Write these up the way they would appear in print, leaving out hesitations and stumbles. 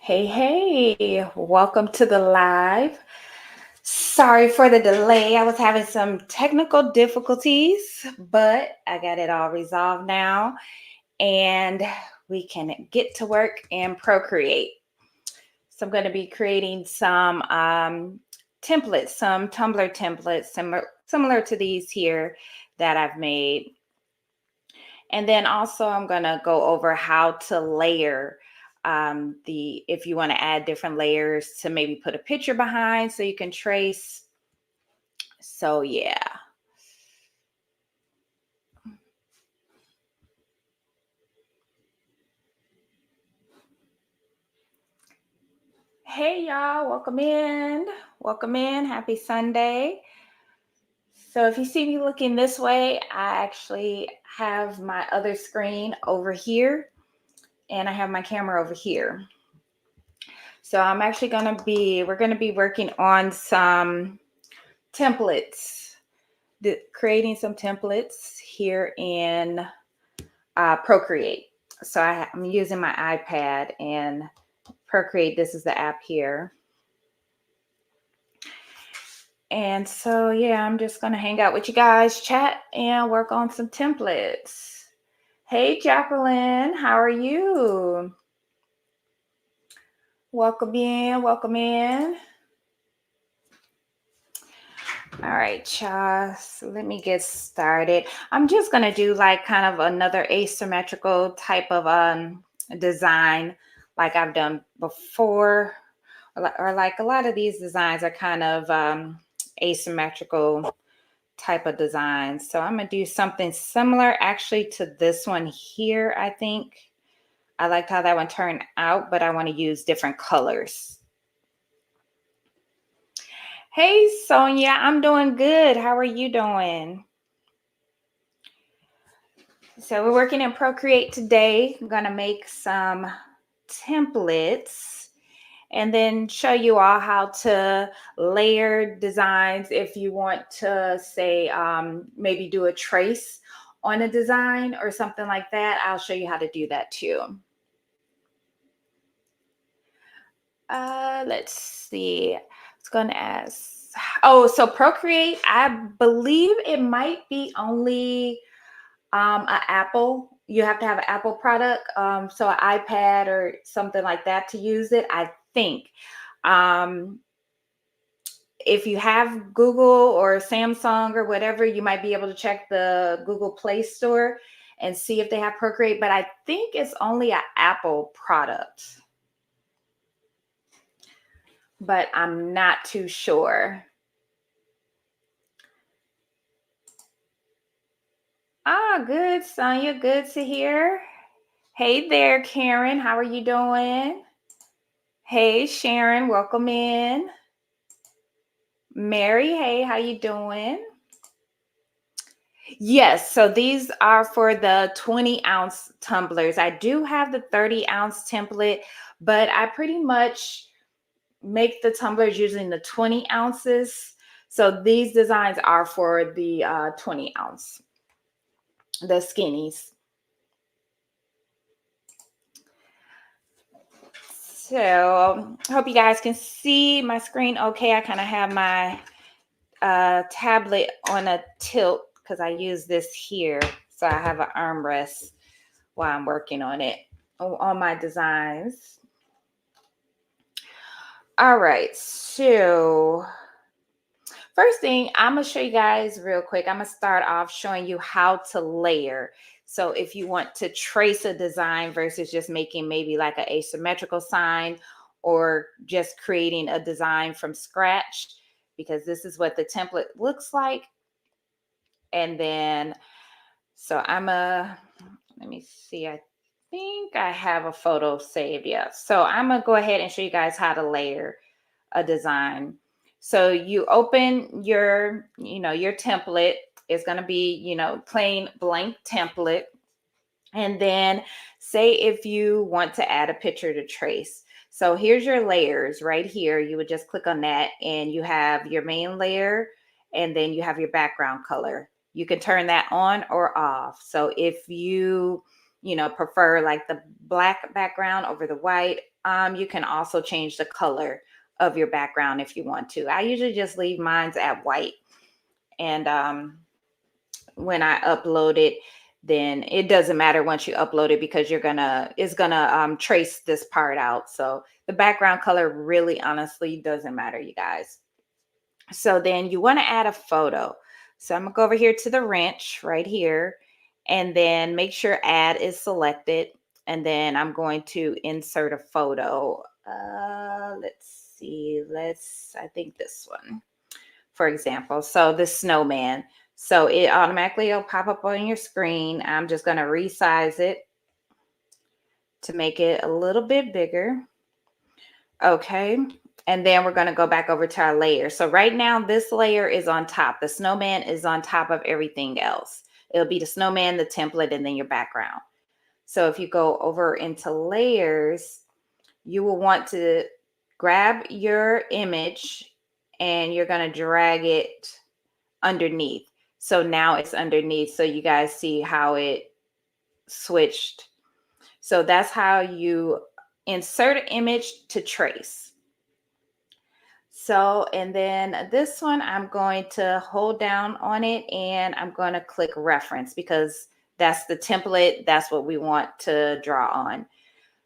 Hey, welcome to the live. Sorry for the delay. I was having some technical difficulties, but I got it all resolved now, and we can get to work and procreate. So I'm going to be creating some templates, some Tumbler templates, similar to these here that I've made. And then also I'm going to go over how to layer if you want to add different layers to maybe put a picture behind so you can trace. So yeah. Hey y'all, welcome in. Welcome in. Happy Sunday. So if you see me looking this way, I actually have my other screen over here and I have my camera over here. So we're going to be working on some templates, creating some templates here in Procreate. So I'm using my iPad and Procreate. This is the app here. And so, yeah, I'm just going to hang out with you guys, chat, and work on some templates. Hey, Jacqueline, how are you? Welcome in, welcome in. All right, y'all, so let me get started. I'm just going to do like kind of another asymmetrical type of design like I've done before. Or like a lot of these designs are kind of asymmetrical type of designs. So I'm going to do something similar actually to this one here, I think. I liked how that one turned out, but I want to use different colors. Hey, Sonia, I'm doing good. How are you doing? So we're working in Procreate today. I'm going to make some templates and then show you all how to layer designs. If you want to say, maybe do a trace on a design or something like that, I'll show you how to do that too. Let's see. I was going to ask. Oh, so Procreate, I believe it might be only an Apple. You have to have an Apple product, so an iPad or something like that to use it, I think. If you have Google or Samsung or whatever, you might be able to check the Google Play Store and see if they have Procreate, but I think it's only an Apple product. But I'm not too sure. Good, Sonia. Good to hear. Hey there, Karen. How are you doing? Hey, Sharon. Welcome in. Mary, hey, how you doing? Yes, so these are for the 20-ounce tumblers. I do have the 30-ounce template, but I pretty much make the tumblers using the 20 ounces. So these designs are for the 20 ounce, the skinnies. So I hope you guys can see my screen okay. I kind of have my tablet on a tilt because I use this here. So I have an armrest while I'm working on it, on my designs. All right, so first thing, I'm going to show you guys real quick. I'm going to start off showing you how to layer. So if you want to trace a design versus just making maybe like an asymmetrical sign or just creating a design from scratch, because this is what the template looks like. And then, so let me see, I think I have a photo saved. Yeah. So I'm going to go ahead and show you guys how to layer a design. So you open your template. It's going to be, plain blank template. And then say if you want to add a picture to trace. So here's your layers right here. You would just click on that and you have your main layer and then you have your background color. You can turn that on or off. So if you prefer like the black background over the white, you can also change the color of your background if you want to. I usually just leave mine at white. And when I upload it, then it doesn't matter once you upload it because it's gonna trace this part out. So the background color really honestly doesn't matter, you guys. So then you want to add a photo. So I'm gonna go over here to the wrench right here, and then make sure add is selected. And then I'm going to insert a photo. Let's see, I think this one, for example. So the snowman. So it automatically will pop up on your screen. I'm just gonna resize it to make it a little bit bigger. Okay. And then we're going to go back over to our layer. So right now, this layer is on top. The snowman is on top of everything else. It'll be the snowman, the template, and then your background. So if you go over into layers, you will want to grab your image and you're going to drag it underneath. So now it's underneath. So you guys see how it switched. So that's how you insert an image to trace. So, and then this one, I'm going to hold down on it and I'm going to click reference because that's the template. That's what we want to draw on.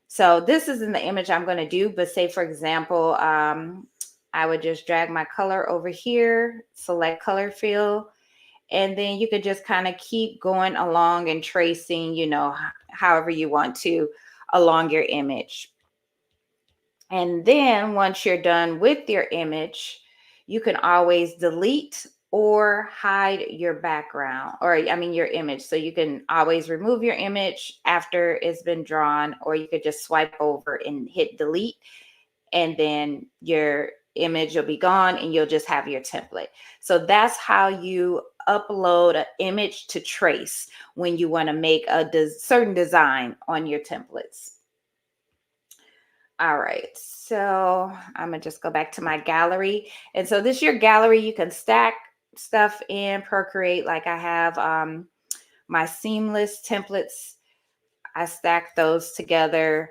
So this isn't the image I'm going to do, but say, for example, I would just drag my color over here, select color fill, and then you could just kind of keep going along and tracing, you know, however you want to along your image. And then once you're done with your image, you can always delete or hide your background, or I mean your image. So you can always remove your image after it's been drawn, or you could just swipe over and hit delete, and then your image will be gone and you'll just have your template. So that's how you upload an image to trace when you want to make a certain design on your templates. All right, so I'm gonna just go back to my gallery. And so this is your gallery. You can stack stuff in Procreate. Like I have my seamless templates. I stack those together.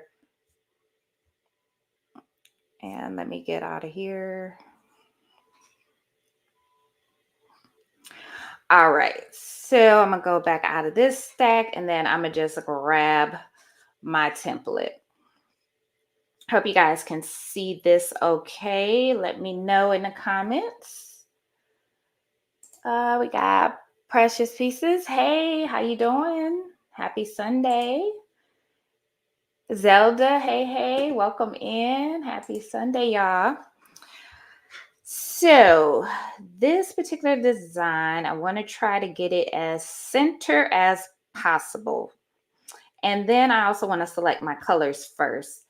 And let me get out of here. All right, so I'm gonna go back out of this stack and then I'm gonna just grab my template. Hope you guys can see this okay. Let me know in the comments. We got Precious Pieces. Hey, how you doing? Happy Sunday. Zelda, hey, welcome in. Happy Sunday, y'all. So this particular design, I want to try to get it as center as possible. And then I also want to select my colors first.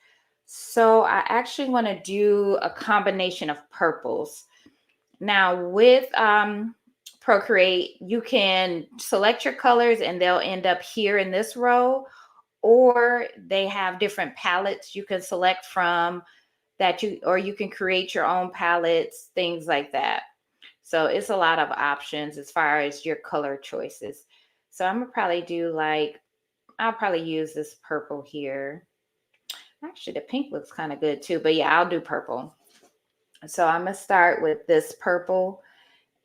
So I actually want to do a combination of purples. Now with Procreate, you can select your colors and they'll end up here in this row, or they have different palettes you can select from or you can create your own palettes, things like that. So it's a lot of options as far as your color choices. So I'm gonna probably do I'll probably use this purple here. Actually, the pink looks kind of good too, but yeah, I'll do purple. So I'm gonna start with this purple,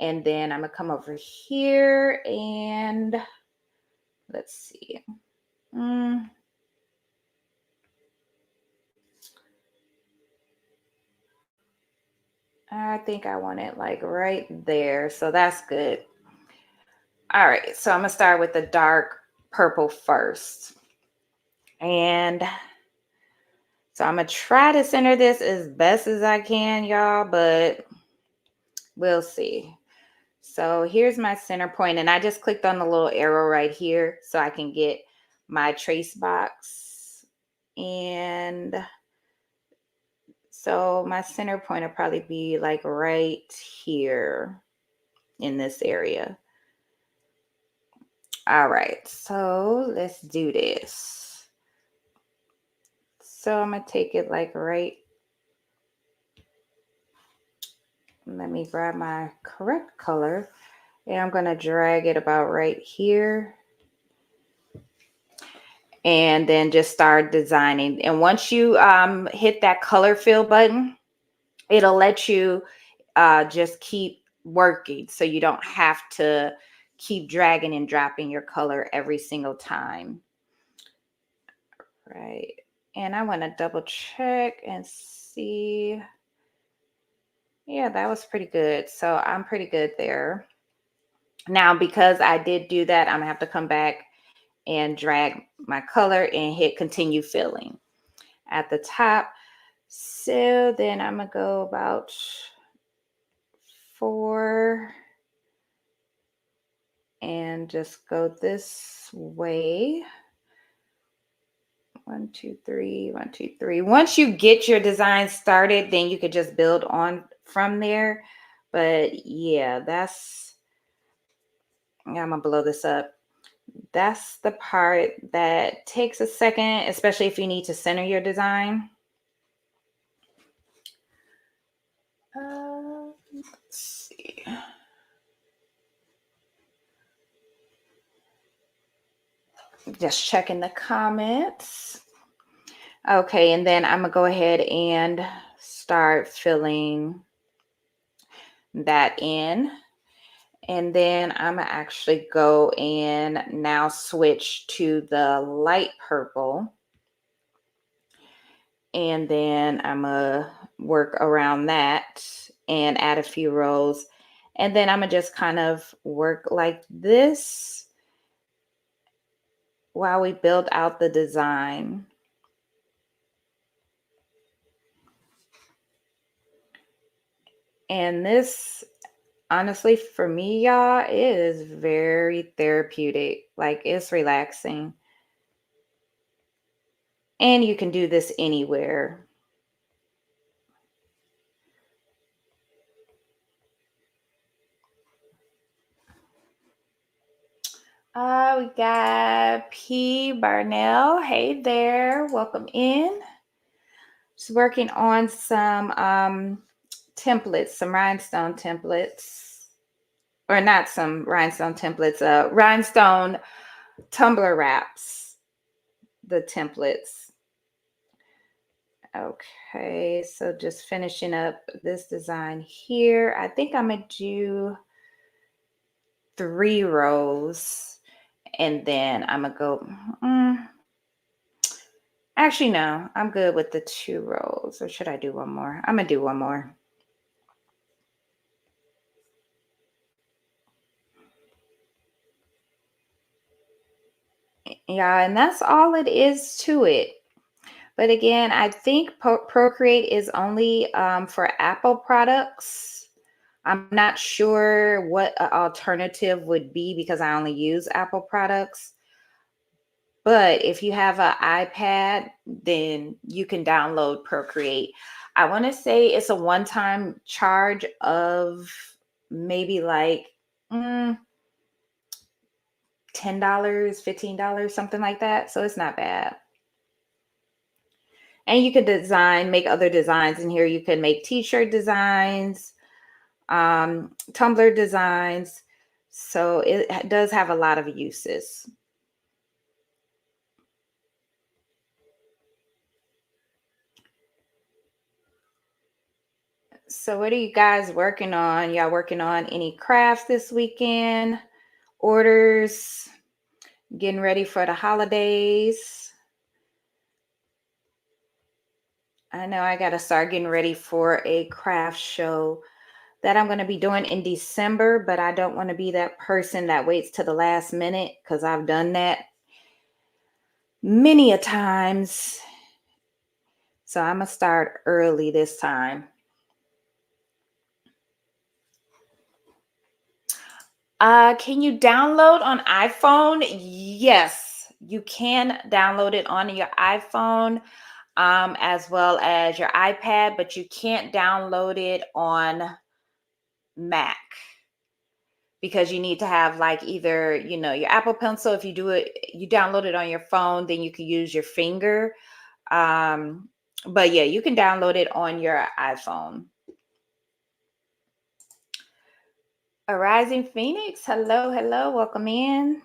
and then I'm gonna come over here and let's see. I think I want it like right there. So that's good. All right, so I'm gonna start with the dark purple first. And so I'm gonna try to center this as best as I can, y'all, but we'll see. So here's my center point, and I just clicked on the little arrow right here so I can get my trace box. And so my center point will probably be like right here in this area. All right, so let's do this. So I'm gonna take it like right. Let me grab my correct color, and I'm gonna drag it about right here. and then just start designing. And once you hit that color fill button, it'll let you just keep working, so you don't have to keep dragging and dropping your color every single time. Right. And I want to double check and see. Yeah, that was pretty good. So I'm pretty good there. Now, because I did do that, I'm gonna have to come back and drag my color and hit continue filling at the top. So then I'm gonna go about 4 and just go this way. 1, 2, 3, 1, 2, 3. Once you get your design started, then you could just build on from there. But yeah, I'm gonna blow this up. That's the part that takes a second, especially if you need to center your design. Let's see. Just checking the comments. Okay, and then I'm gonna go ahead and start filling that in. And then I'm gonna actually go and now switch to the light purple. And then I'm gonna work around that and add a few rows. And then I'm gonna just kind of work like this while we build out the design. And this, honestly, for me, y'all, it is very therapeutic. Like, it's relaxing. And you can do this anywhere. We got P. Barnell. Hey there. Welcome in. Just working on some templates, some rhinestone templates. Or not some rhinestone templates, rhinestone tumbler wraps, the templates. Okay, so just finishing up this design here. I think I'm gonna do 3 rows, and then I'm gonna go, actually, no, I'm good with the 2 rows. Or should I do one more? I'm gonna do one more. Yeah, and that's all it is to it. But again, I think Procreate is only for Apple products. I'm not sure what an alternative would be because I only use Apple products. But if you have an iPad, then you can download Procreate. I want to say it's a one-time charge of maybe like $10, $15, something like that. So it's not bad. And you could make other designs in here. You can make t-shirt designs, tumbler designs. So it does have a lot of uses. So what are you guys working on? Y'all working on any crafts this weekend? Orders? Getting ready for the holidays? I know I got to start getting ready for a craft show that I'm going to be doing in December, but I don't want to be that person that waits to the last minute because I've done that many a times. So I'm going to start early this time. Can you download on iPhone? Yes, you can download it on your iPhone as well as your iPad, but you can't download it on Mac because you need to have like either, your Apple Pencil. If you download it on your phone, then you can use your finger. But yeah, you can download it on your iPhone. A Rising Phoenix, hello, welcome in.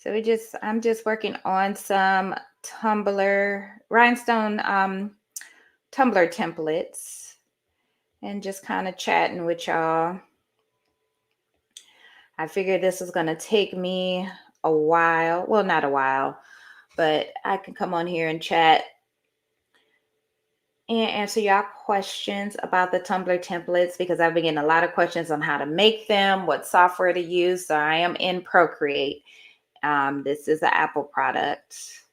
So I'm just working on some rhinestone tumbler templates and just kind of chatting with y'all. I figured this was going to take me a while. Well, not a while, but I can come on here and chat and answer y'all questions about the Tumbler templates, because I've been getting a lot of questions on how to make them, what software to use. So I am in Procreate. This is an Apple product,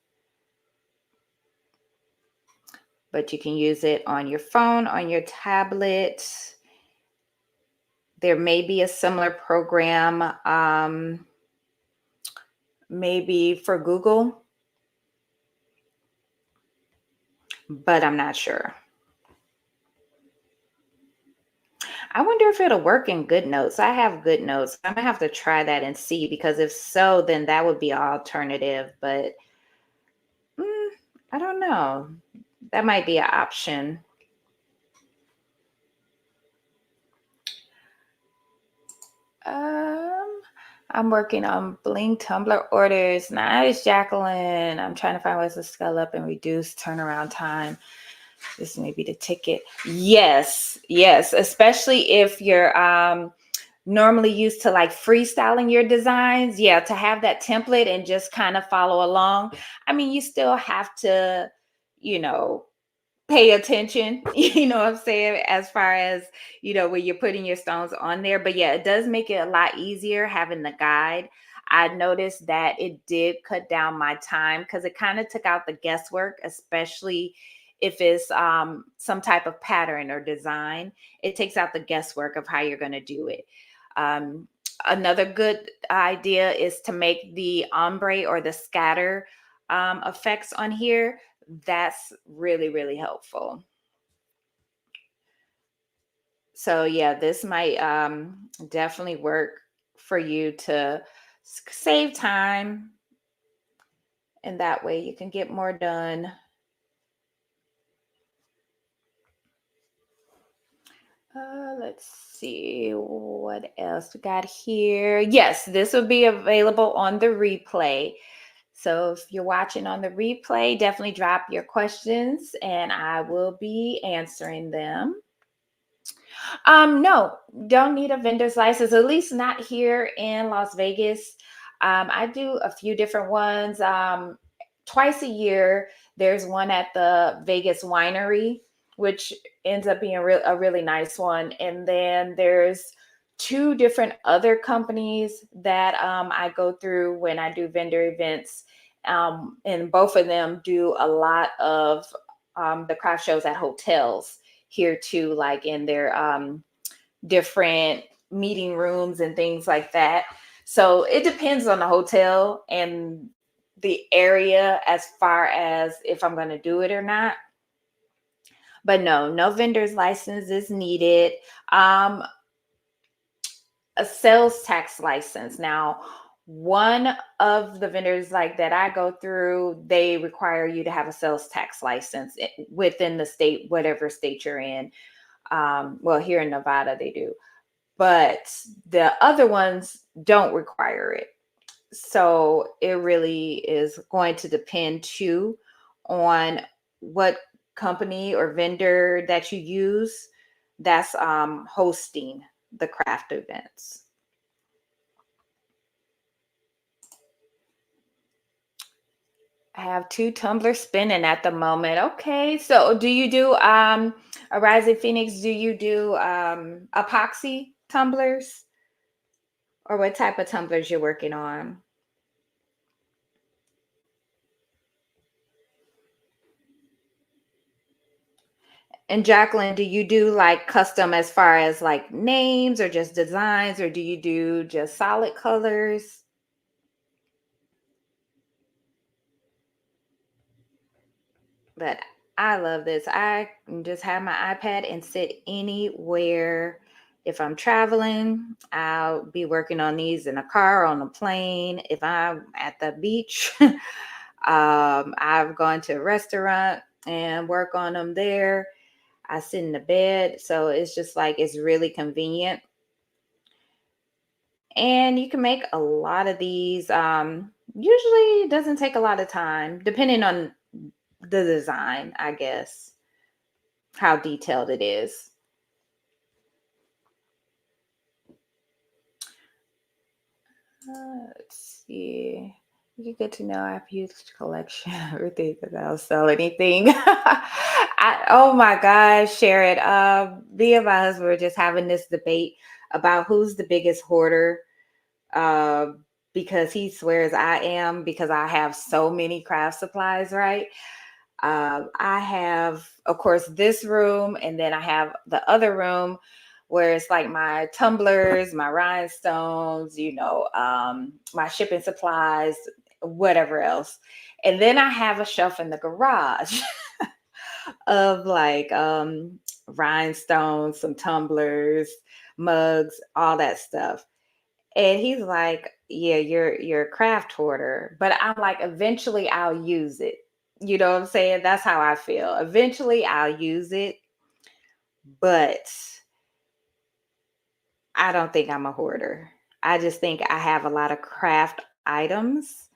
but you can use it on your phone, on your tablet. There may be a similar program, maybe for Google, but I'm not sure. I wonder if it'll work in GoodNotes. I have GoodNotes. I'm gonna have to try that and see, because if so, then that would be an alternative. But I don't know. That might be an option. I'm working on bling tumbler orders. Nice, Jacqueline. I'm trying to find ways to scale up and reduce turnaround time. This may be the ticket. Yes, yes. Especially if you're normally used to like freestyling your designs. Yeah, to have that template and just kind of follow along. I mean, you still have to, you know, pay attention, you know what I'm saying, as far as, you know, when you're putting your stones on there. But yeah, it does make it a lot easier having the guide. I noticed that it did cut down my time, because it kind of took out the guesswork, especially if it's some type of pattern or design. It takes out the guesswork of how you're going to do it. Um, Another good idea is to make the ombre or the scatter effects on here. That's really, really helpful. So yeah, this might definitely work for you to save time, and that way you can get more done. Let's see what else we got here. Yes, this will be available on the replay. So if you're watching on the replay, definitely drop your questions and I will be answering them. No, don't need a vendor's license, at least not here in Las Vegas. I do a few different ones. Twice a year, there's one at the Vegas winery, which ends up being a really nice one. And then there's two different other companies that I go through when I do vendor events. And both of them do a lot of the craft shows at hotels here too, like in their different meeting rooms and things like that. So it depends on the hotel and the area as far as if I'm going to do it or not. But no vendor's license is needed. A sales tax license. Now, one of the vendors like that I go through, they require you to have a sales tax license within the state, whatever state you're in. Well, here in Nevada, they do, but the other ones don't require it. So it really is going to depend too on what company or vendor that you use that's hosting the craft events. I have two tumblers spinning at the moment. Okay. So do you do a Rising Phoenix, do you do epoxy tumblers? Or what type of tumblers you're working on? And Jacqueline, do you do like custom as far as like names or just designs, or do you do just solid colors? But I love this. I can just have my iPad and sit anywhere. If I'm traveling, I'll be working on these in a car, on a plane. If I'm at the beach, I've gone to a restaurant and work on them there. I sit in the bed. So it's just like, it's really convenient. And you can make a lot of these Usually it doesn't take a lot of time, depending on the design, I guess, how detailed it is. Let's see. You get to know I've used collection everything because I don't sell anything. Oh my gosh, Sharon. Me and my husband were just having this debate about who's the biggest hoarder. Uh, because he swears I am because I have so many craft supplies, right? I have, of course, this room, and then I have the other room where it's like my tumblers, my rhinestones, my shipping supplies, whatever else. And then I have a shelf in the garage of like rhinestones, some tumblers, mugs, all that stuff. And he's like, "Yeah, you're a craft hoarder." But I'm like, eventually I'll use it. You know what I'm saying? That's how I feel. Eventually I'll use it, but I don't think I'm a hoarder. I just think I have a lot of craft items,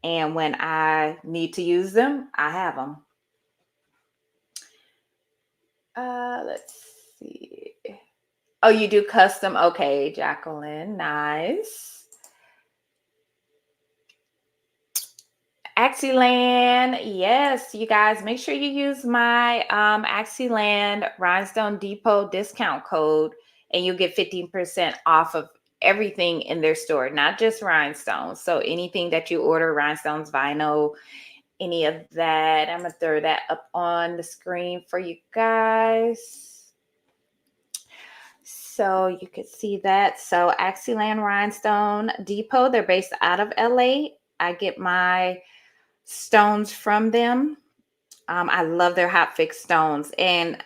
and when I need to use them, I have them. Let's see. Oh, you do custom? Okay, Jacqueline. Nice. Axiland, yes, you guys, make sure you use my Axiland Rhinestone Depot discount code, and you'll get 15% off of everything in their store, not just rhinestones. So anything that you order, rhinestones, vinyl, any of that, I'm gonna throw that up on the screen for you guys so you could see that. So Axiland Rhinestone Depot, they're based out of LA. I get my stones from them. I love their hot fix stones. And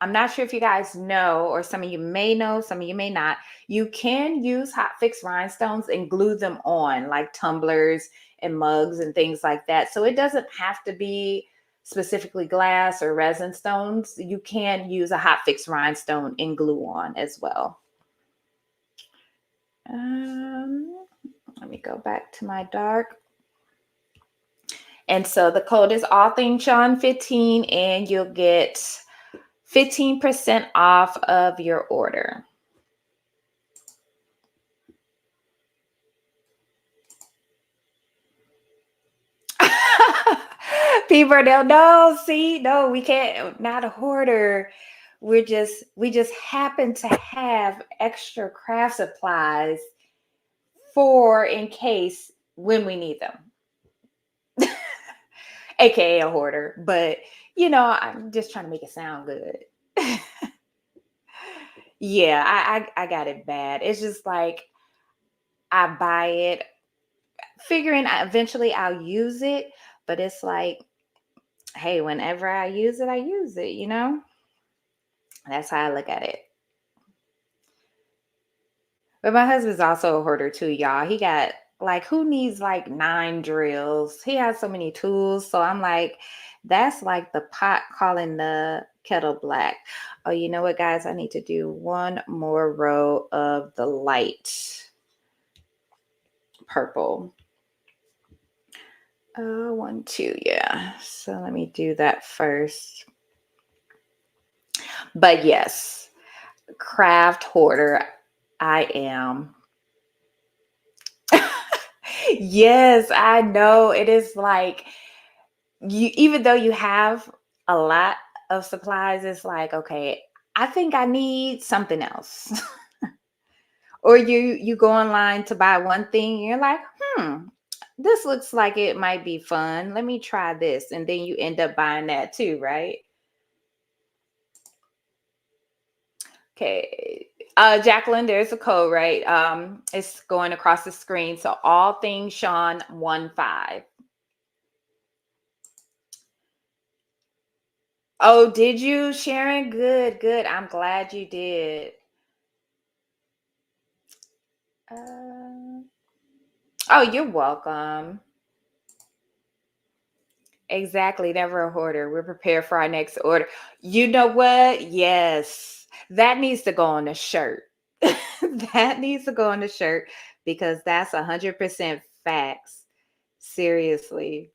I'm not sure if you guys know, or some of you may know, some of you may not. You can use hot fix rhinestones and glue them on, like tumblers and mugs and things like that. So it doesn't have to be specifically glass or resin stones. You can use a hot fix rhinestone and glue on as well. Let me go back to my dark. And so the code is all things Sean 15, and you'll get 15% off of your order. People don't know. See, no, we can't. Not a hoarder. We just happen to have extra craft supplies for in case when we need them. AKA a hoarder, but I'm just trying to make it sound good. Yeah, I got it bad. It's just like I buy it, figuring eventually I'll use it, but it's like, hey, whenever I use it, I use it. That's how I look at it. But my husband's also a hoarder too, y'all. He got like, who needs like 9 drills? He has so many tools. So I'm like, that's like the pot calling the kettle black. Oh, you know what, guys? I need to do one more row of the light purple. 1, 2, yeah. So let me do that first. But yes, craft hoarder, I am. Yes, I know. It is like even though you have a lot of supplies, it's like, okay, I think I need something else. Or you go online to buy one thing, and you're like, this looks like it might be fun. Let me try this. And then you end up buying that too, right? Okay. Jacqueline, there's a code, right? It's going across the screen. So all things Sean 15. Oh, did you, Sharon? Good, good. I'm glad you did. Uh, oh, you're welcome. Exactly. Never a hoarder. We're prepared for our next order. You know what? Yes. That needs to go on the shirt. That needs to go on the shirt because that's 100% facts. Seriously.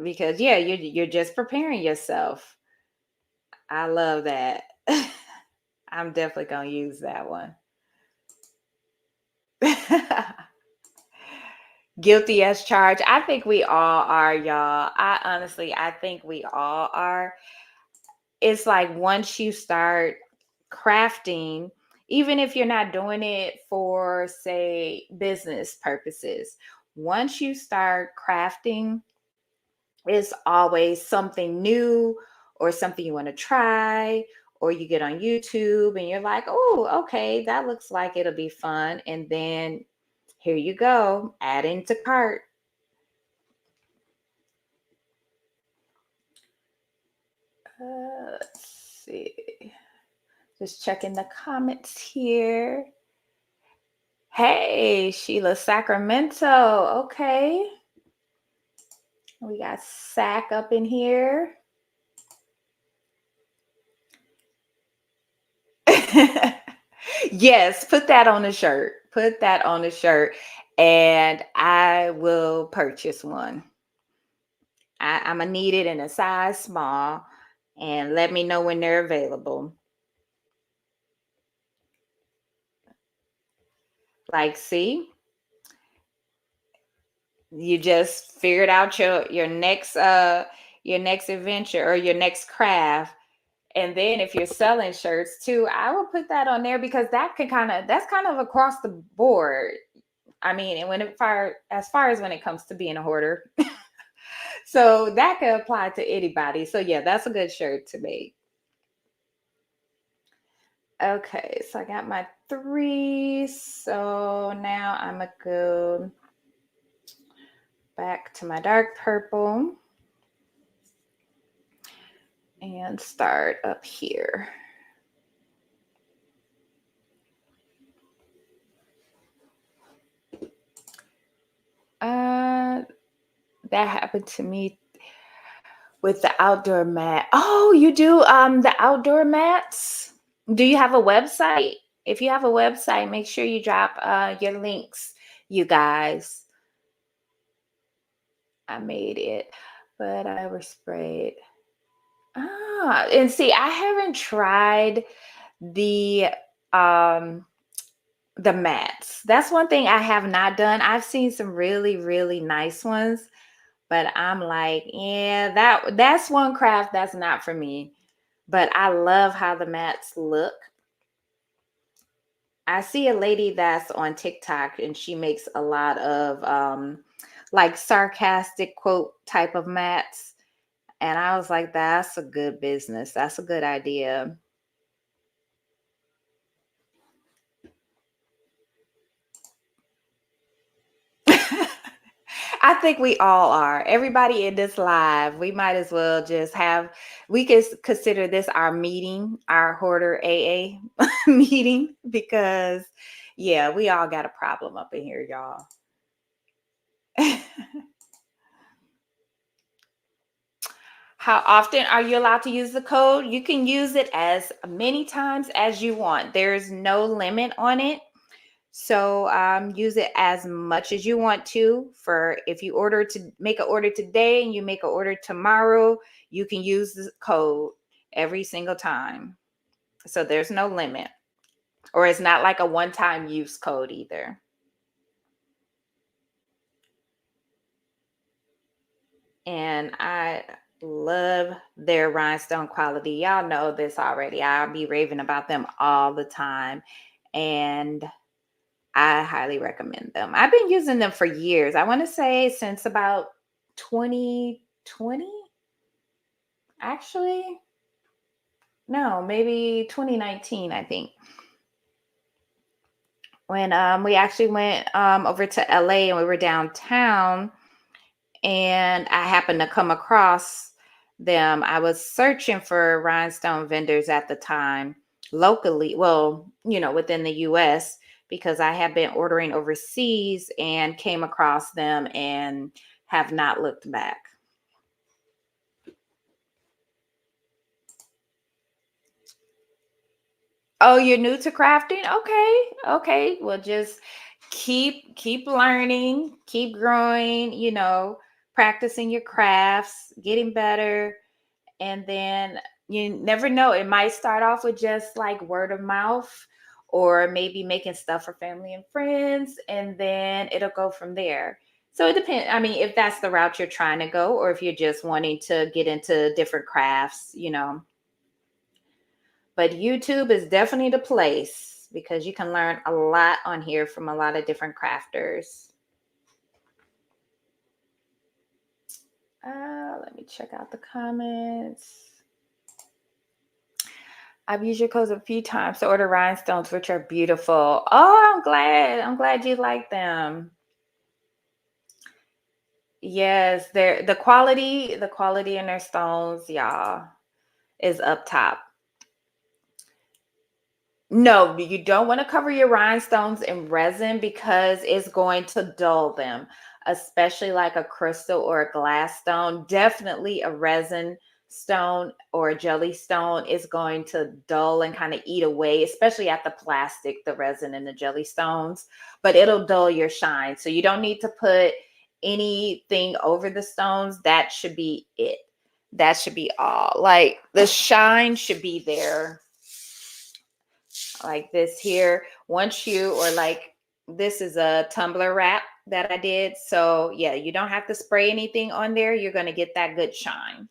Because yeah, you're just preparing yourself. I love that. I'm definitely gonna use that one. Guilty as charged. I think we all are, y'all. I think we all are. It's like once you start crafting, even if you're not doing it for, say, business purposes, once you start crafting, it's always something new or something you want to try, or you get on YouTube and you're like, oh, okay, that looks like it'll be fun. And then here you go, adding to cart. Let's see. Just checking the comments here. Hey, Sheila Sacramento. Okay. We got Sac up in here. Yes, put that on a shirt. Put that on a shirt, and I will purchase one. I'm gonna need it in a size small, and let me know when they're available. Like, see, you just figured out your next adventure or your next craft. And then if you're selling shirts too, I will put that on there because that's kind of across the board. I mean, and as far as when it comes to being a hoarder. So that could apply to anybody. So yeah, that's a good shirt to make. Okay, so I got my 3. So now I'm gonna go back to my dark purple and start up here. That happened to me with the outdoor mat. Oh, you do the outdoor mats? Do you have a website? If you have a website, make sure you drop your links, you guys. I made it, but I oversprayed. And see, I haven't tried the um the mats. That's one thing I have not done. I've seen some really, really nice ones, but I'm like, yeah, that's one craft that's not for me. But I love how the mats look. I see a lady that's on TikTok and she makes a lot of like sarcastic quote type of mats. And I was like, that's a good business. That's a good idea. I think we all are. Everybody in this live, we might as well just we can consider this our meeting, our hoarder AA meeting, because yeah, we all got a problem up in here, y'all. How often are you allowed to use the code? You can use it as many times as you want. There's no limit on it. So use it as much as you want to. For if you make an order today and you make an order tomorrow, you can use the code every single time. So there's no limit, or it's not like a one-time use code either. And I love their rhinestone quality. Y'all know this already. I'll be raving about them all the time. And I highly recommend them. I've been using them for years. I want to say since about 2020. Actually, no, maybe 2019, I think. When we actually went over to LA and we were downtown, and I happened to come across them. I was searching for rhinestone vendors at the time locally, well, within the US, because I had been ordering overseas and came across them and have not looked back. Oh, you're new to crafting? Okay. Okay. Well, just keep learning, keep growing, you know, practicing your crafts, getting better. And then you never know, it might start off with just like word of mouth, or maybe making stuff for family and friends, and then it'll go from there. So it depends. I mean, if that's the route you're trying to go, or if you're just wanting to get into different crafts, you know. But YouTube is definitely the place because you can learn a lot on here from a lot of different crafters. Let me check out the comments. I've used your codes a few times to order rhinestones, which are beautiful. Oh, I'm glad. I'm glad you like them. Yes, they're the quality in their stones, y'all, is up top. No, you don't want to cover your rhinestones in resin because it's going to dull them, especially like a crystal or a glass stone. Definitely a resin stone or a jelly stone is going to dull and kind of eat away, especially at the plastic, the resin and the jelly stones, but it'll dull your shine. So you don't need to put anything over the stones. That should be it. That should be all. Like the shine should be there like this here. Once you, or like this is a tumbler wrap that I did. So yeah, you don't have to spray anything on there. You're going to get that good shine.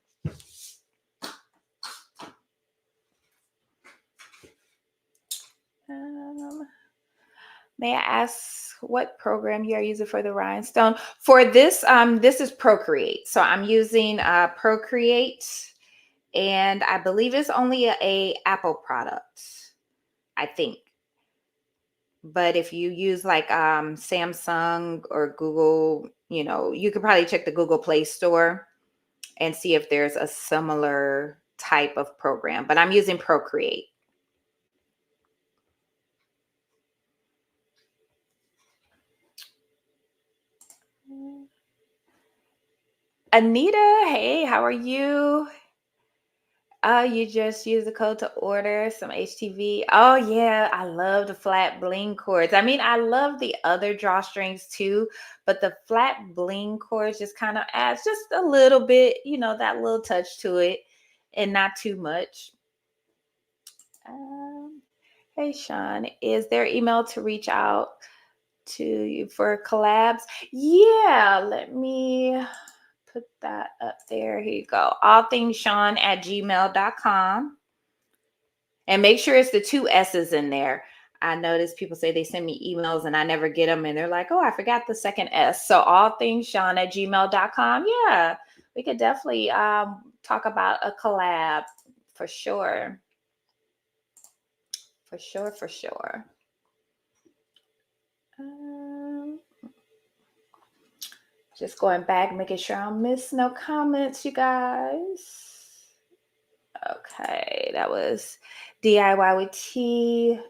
May I ask what program you are using for the rhinestone? For this, this is Procreate. So I'm using Procreate, and I believe it's only a Apple product, I think. But if you use like Samsung or Google, you know, you could probably check the Google Play Store and see if there's a similar type of program. But I'm using Procreate. Anita, hey, how are you? You just use the code to order some HTV. Oh yeah, I love the flat bling cords. I mean, I love the other drawstrings too, but the flat bling cords just kind of adds just a little bit, you know, that little touch to it, and not too much. Hey Sean, is there email to reach out to you for collabs? Yeah, let me put that up there. Here you go. allthingssean@gmail.com. And make sure it's the 2 S's in there. I notice people say they send me emails and I never get them. And they're like, oh, I forgot the second S. So allthingssean@gmail.com. Yeah, we could definitely talk about a collab for sure. For sure, for sure. Just going back, making sure I don't miss no comments, you guys. Okay, that was DIY with T.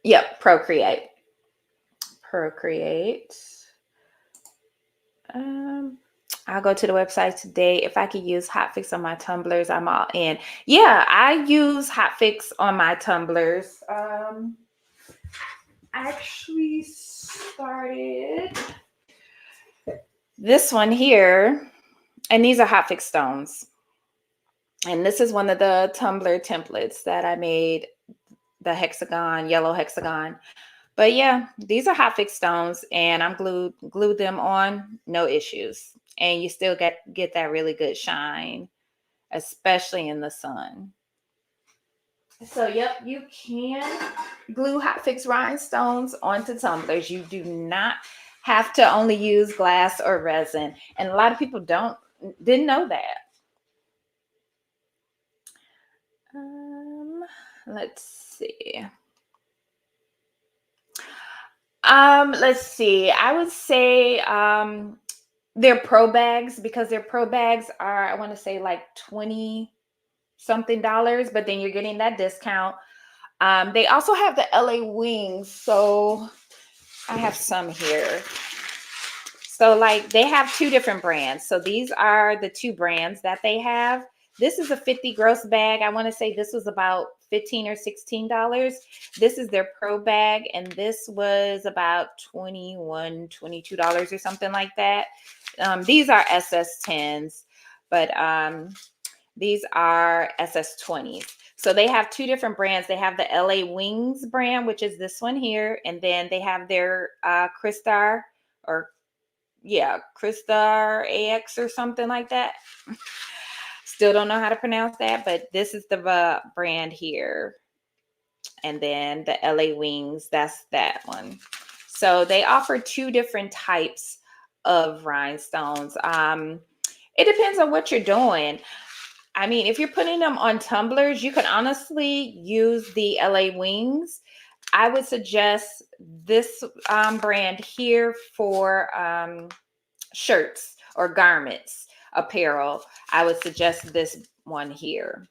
Yep, Procreate. I'll go to the website today. If I could use hotfix on my tumblers, I'm all in. Yeah, I use hotfix on my tumblers. I actually started this one here, and these are hotfix stones. And this is one of the tumbler templates that I made, the hexagon, yellow hexagon. But yeah, these are hotfix stones, and I'm glued them on, no issues. And you still get that really good shine, especially in the sun. So yep, you can glue hotfix rhinestones onto tumblers. You do not have to only use glass or resin, and a lot of people didn't know that. Let's see. Let's see. I would say they're pro bags, because their pro bags are, I want to say, like 20 something dollars, but then you're getting that discount. They also have the LA wings, so I have some here. So like they have 2 different brands. So these are the 2 brands that they have. This is a 50 gross bag. I want to say this was about $15 or $16. This is their pro bag, and this was about $21, $22 or something like that. These are SS10s, but these are SS20s. So they have two different brands. They have the LA Wings brand, which is this one here, and then they have their Cristar, or yeah, Cristar AX or something like that. Still don't know how to pronounce that, but this is the brand here. And then the LA Wings, that's that one. So they offer two different types of rhinestones. It depends on what you're doing. I mean, if you're putting them on tumblers, you can honestly use the LA Wings. I would suggest this brand here for shirts or garments, apparel. I would suggest this one here.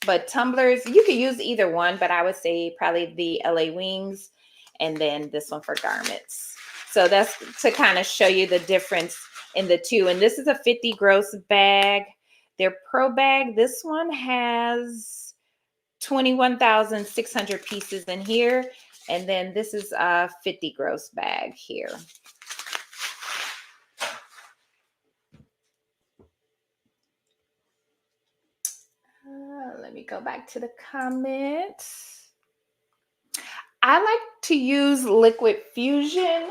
But tumblers, you could use either one, but I would say probably the LA Wings and then this one for garments. So that's to kind of show you the difference in the two. And this is a 50 gross bag. Their pro bag, this one has 21,600 pieces in here. And then this is a 50 gross bag here. Let me go back to the comments. I like to use Liquid Fusion.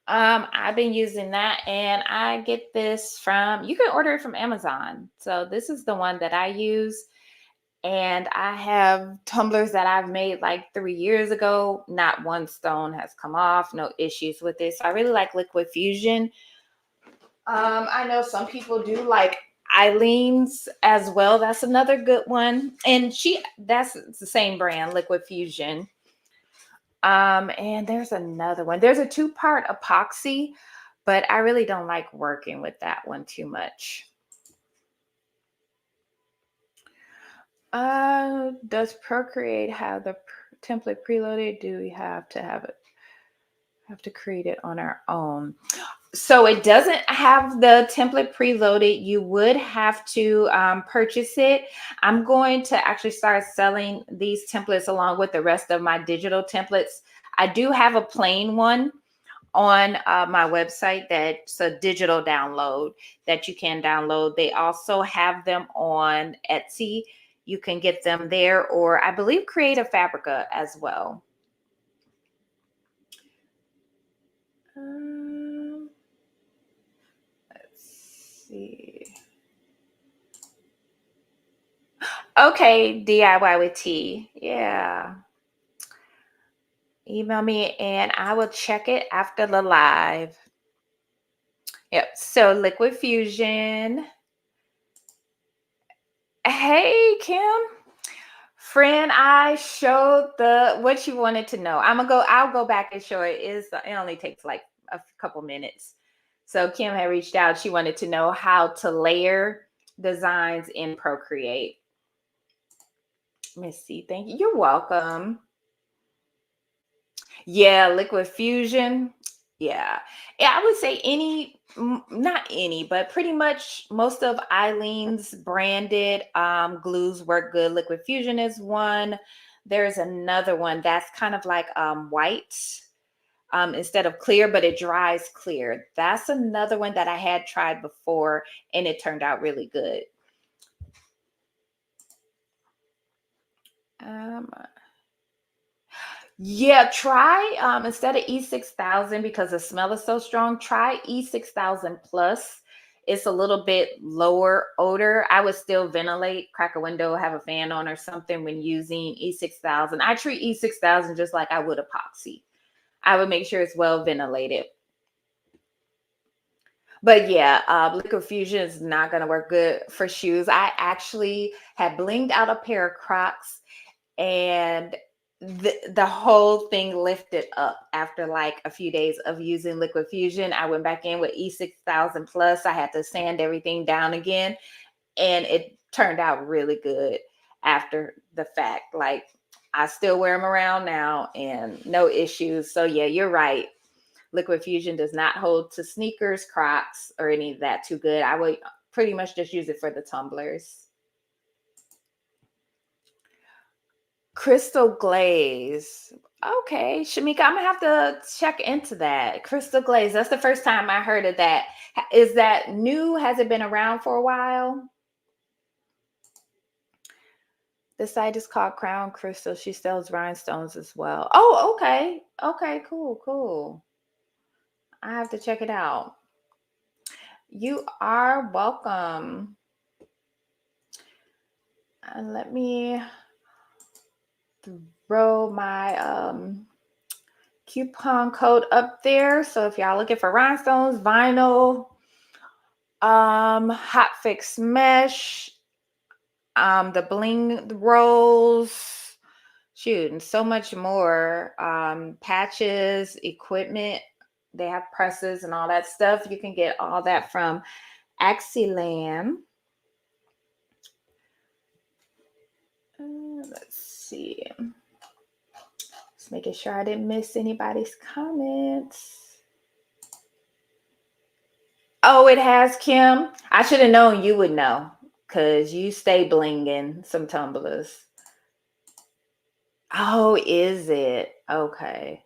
I've been using that, and I get this from, you can order it from Amazon. So this is the one that I use. And I have tumblers that I've made like 3 years ago. Not one stone has come off, no issues with this. So I really like Liquid Fusion. I know some people do like Eileen's as well. That's another good one. And that's the same brand, Liquid Fusion. And there's another one. There's a 2-part epoxy, but I really don't like working with that one too much. Does Procreate have the template preloaded? Do we have to create it on our own? So it doesn't have the template preloaded. You would have to purchase it. I'm going to actually start selling these templates along with the rest of my digital templates. I do have a plain one on my website that's a digital download that you can download. They also have them on Etsy. You can get them there, or I believe Creative Fabrica as well. See. Okay, DIY with T. Yeah. Email me and I will check it after the live. Yep. So Liquid Fusion. Hey, Kim. Friend, I showed what you wanted to know. I'll go back and show it. It only takes like a couple minutes. So Kim had reached out. She wanted to know how to layer designs in Procreate. Miss C, thank you. You're welcome. Yeah, Liquid Fusion. Yeah. I would say not any, but pretty much most of Eileen's branded glues work good. Liquid Fusion is one. There's another one that's kind of like white instead of clear, but it dries clear. That's another one that I had tried before, and it turned out really good. Yeah, try instead of E6000, because the smell is so strong, try E6000 plus. It's a little bit lower odor. I would still ventilate, crack a window, have a fan on or something when using E6000. I treat E6000 just like I would epoxy. I would make sure it's well ventilated. But yeah, Liquid Fusion is not going to work good for shoes. I actually had blinged out a pair of Crocs, and the whole thing lifted up after like a few days of using Liquid Fusion. I went back in with E6000 plus. I had to sand everything down again, and it turned out really good after the fact. Like, I still wear them around now and no issues. So yeah, you're right. Liquid Fusion does not hold to sneakers, Crocs, or any of that too good. I would pretty much just use it for the tumblers. Crystal glaze. Okay, Shamika, I'm gonna have to check into that. Crystal glaze. That's the first time I heard of that. Is that new? Has it been around for a while? The site is called Crown Crystal. She sells rhinestones as well. Oh, okay. Okay, cool, cool. I have to check it out. You are welcome. And let me throw my coupon code up there. So if y'all looking for rhinestones, vinyl, hot fix mesh, the bling rolls, shoot, and so much more. Patches, equipment, they have presses and all that stuff. You can get all that from Axiland. Let's see. Just making sure I didn't miss anybody's comments. Oh, it has, Kim. I should have known you would know because you stay blinging some tumblers. Oh, is it? Okay.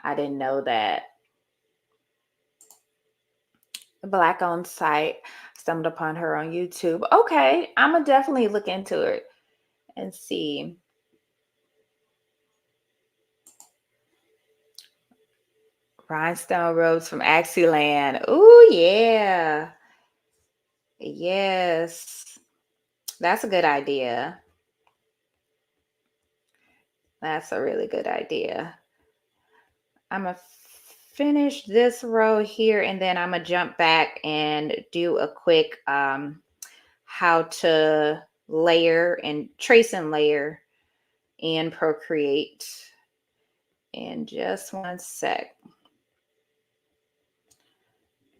I didn't know that. Black on site. Stumbled upon her on YouTube. Okay. I'm going to definitely look into it and see. Rhinestone robes from Axiland. Ooh, yeah. Yes. That's a good idea. That's a really good idea. I'm going to finish this row here and then I'm going to jump back and do a quick how to layer and trace and layer in Procreate in just one sec.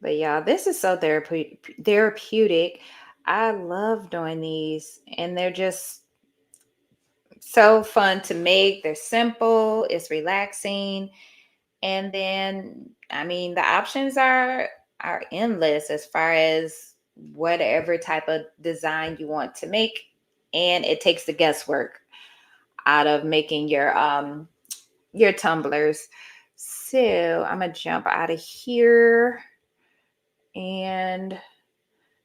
But yeah, this is so therapeutic. I love doing these and they're just so fun to make. They're simple, it's relaxing. And then, I mean, the options are endless as far as whatever type of design you want to make. And it takes the guesswork out of making your tumblers. So I'm gonna jump out of here. And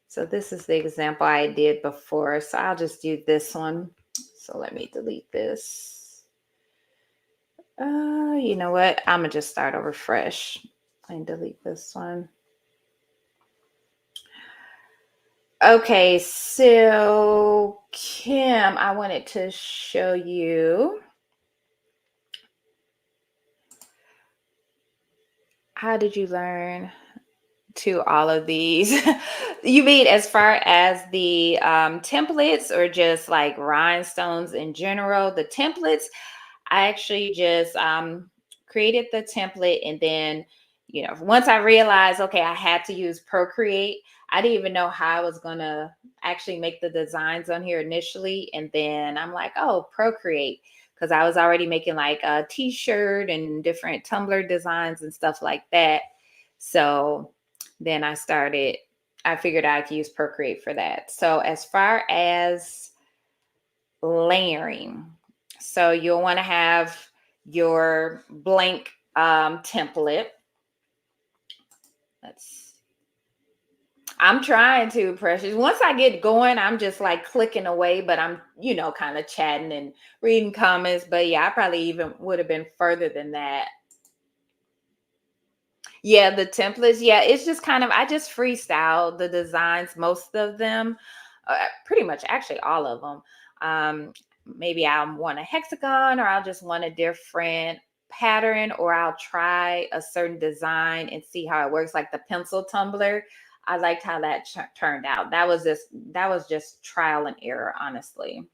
so this is the example I did before. So I'll just do this one. So let me delete this. You know what? I'm gonna just start over fresh and delete this one. Okay, so Kim, I wanted to show you how did you learn to all of these? You mean as far as the templates or just like rhinestones in general? The templates, I actually just created the template and then, once I realized, okay, I had to use Procreate, I didn't even know how I was going to actually make the designs on here initially. And then I'm like, oh, Procreate, because I was already making like a t-shirt and different tumbler designs and stuff like that. So then I figured I could use Procreate for that. So as far as layering, so you'll want to have your blank template. I'm trying to, Precious. Once I get going, I'm just like clicking away, but I'm, kind of chatting and reading comments. But yeah, I probably even would have been further than that. Yeah, the templates. Yeah, it's just kind of, I just freestyle the designs, most of them, pretty much actually all of them. Maybe I want a hexagon or I'll just want a different pattern or I'll try a certain design and see how it works, like the pencil tumbler. I liked how that turned out. That was just trial and error, honestly.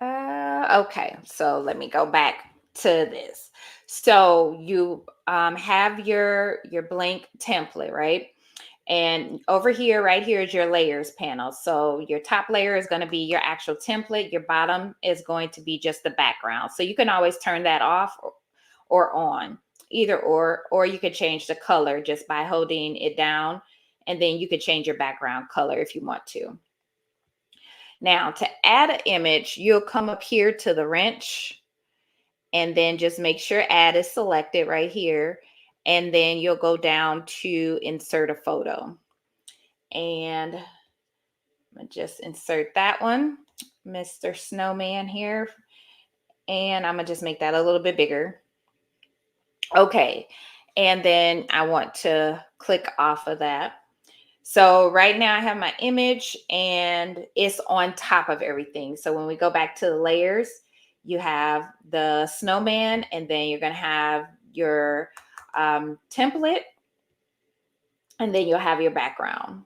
Okay, so let me go back to this. So you have your blank template, right? And over here, right here is your layers panel. So your top layer is going to be your actual template. Your bottom is going to be just the background. So you can always turn that off or on, either or you could change the color just by holding it down. And then you could change your background color if you want to. Now to add an image, you'll come up here to the wrench and then just make sure add is selected right here. And then you'll go down to insert a photo. And I'm gonna just insert that one, Mr. Snowman here. And I'm gonna just make that a little bit bigger. Okay. And then I want to click off of that. So right now I have my image and it's on top of everything. So when we go back to the layers, you have the snowman and then you're going to have your template and then you'll have your background.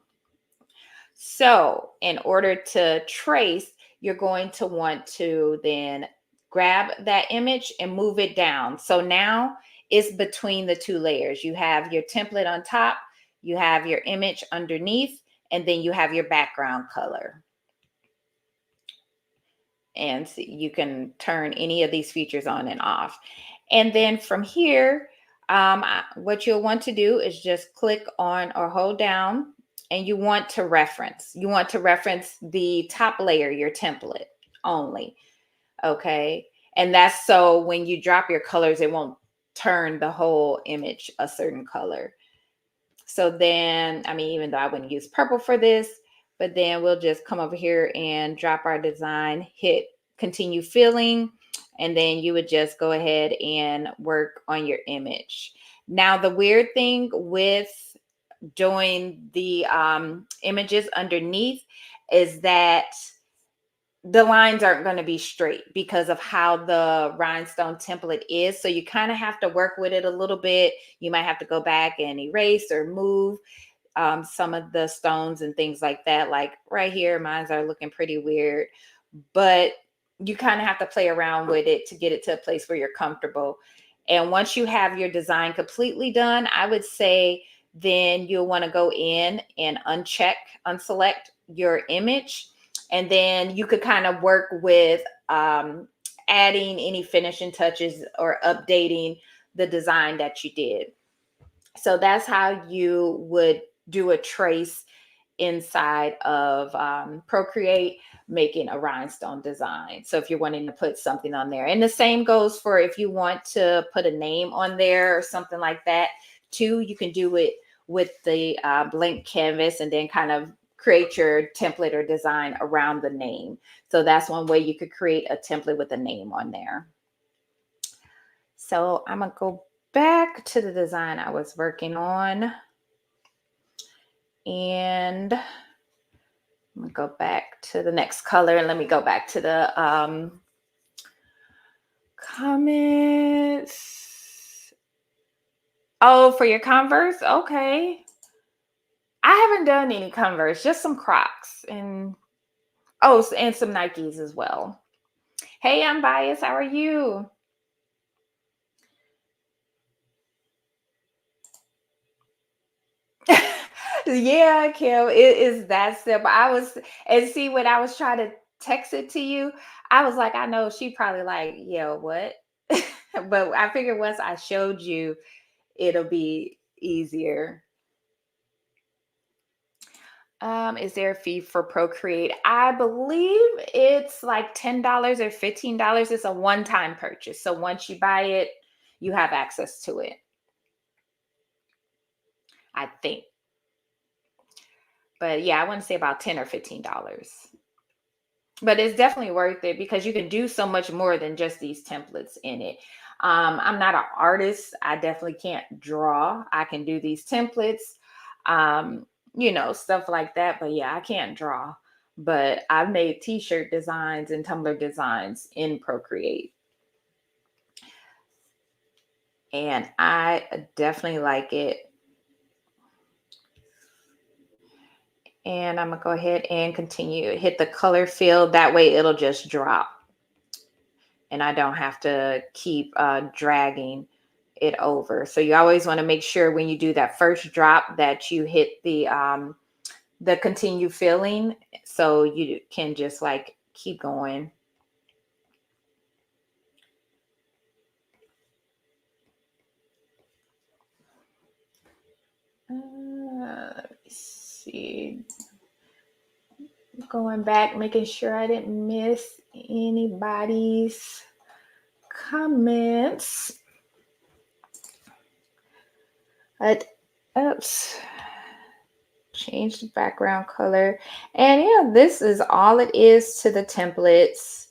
So in order to trace, you're going to want to then grab that image and move it down. So now it's between the two layers. You have your template on top, you have your image underneath, and then you have your background color. And so you can turn any of these features on and off. And then from here, what you'll want to do is just click on or hold down and you want to reference. You want to reference the top layer, your template only. Okay. And that's so when you drop your colors, it won't turn the whole image a certain color. So then, I mean, even though I wouldn't use purple for this, but then we'll just come over here and drop our design, hit continue filling, and then you would just go ahead and work on your image. Now, the weird thing with doing the images underneath is that the lines aren't going to be straight because of how the rhinestone template is. So you kind of have to work with it a little bit. You might have to go back and erase or move some of the stones and things like that. Like right here, mine are looking pretty weird, but you kind of have to play around with it to get it to a place where you're comfortable. And once you have your design completely done, I would say then you'll want to go in and unselect your image. And then you could kind of work with adding any finishing touches or updating the design that you did. So that's how you would do a trace inside of Procreate, making a rhinestone design. So if you're wanting to put something on there, and the same goes for if you want to put a name on there or something like that too, you can do it with the blank canvas and then kind of create your template or design around the name. So that's one way you could create a template with a name on there. So I'm gonna go back to the design I was working on. And I'm gonna go back to the next color and let me go back to the comments. Oh, for your Converse? Okay. I haven't done any Converse, just some Crocs and and some Nikes as well. Hey, I'm Bias. How are you? Yeah, Kim, it is that simple. And see, when I was trying to text it to you, I was like, I know she probably like, yeah, what? But I figured once I showed you, it'll be easier. Is there a fee for Procreate? I believe it's like $10 or $15. It's a one-time purchase. So once you buy it, you have access to it. I think. But yeah, I want to say about $10 or $15. But it's definitely worth it because you can do so much more than just these templates in it. I'm not an artist. I definitely can't draw. I can do these templates, stuff like that. But yeah, I can't draw. But I've made t-shirt designs and tumbler designs in Procreate. And I definitely like it. And I'm going to go ahead and continue. Hit the color field. That way it'll just drop. And I don't have to keep dragging it over. So you always want to make sure when you do that first drop that you hit the continue filling so you can just like keep going. Let me see. going back, making sure I didn't miss anybody's comments. Oops. Change the background color. And yeah, this is all it is to the templates.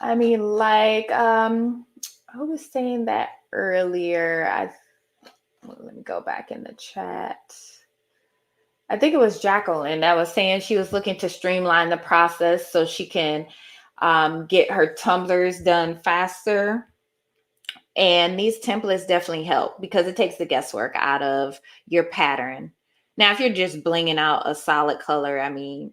I mean, like, who was saying that earlier? Let me go back in the chat. I think it was Jacqueline that was saying she was looking to streamline the process so she can get her tumblers done faster. And these templates definitely help because it takes the guesswork out of your pattern. Now, if you're just blinging out a solid color, I mean,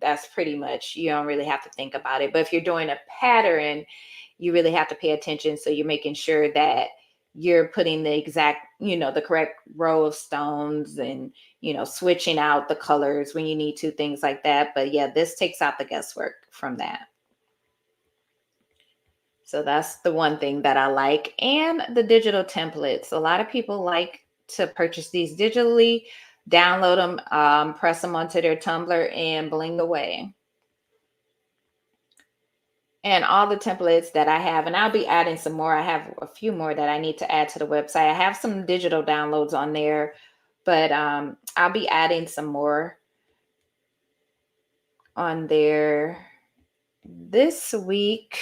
that's pretty much, you don't really have to think about it. But if you're doing a pattern, you really have to pay attention. So you're making sure that you're putting the exact, the correct row of stones and, switching out the colors when you need to, things like that. But yeah, this takes out the guesswork from that. So that's the one thing that I like. And the digital templates. A lot of people like to purchase these digitally, download them, press them onto their Tumbler and bling away. And all the templates that I have, and I'll be adding some more. I have a few more that I need to add to the website. I have some digital downloads on there, but I'll be adding some more on there this week.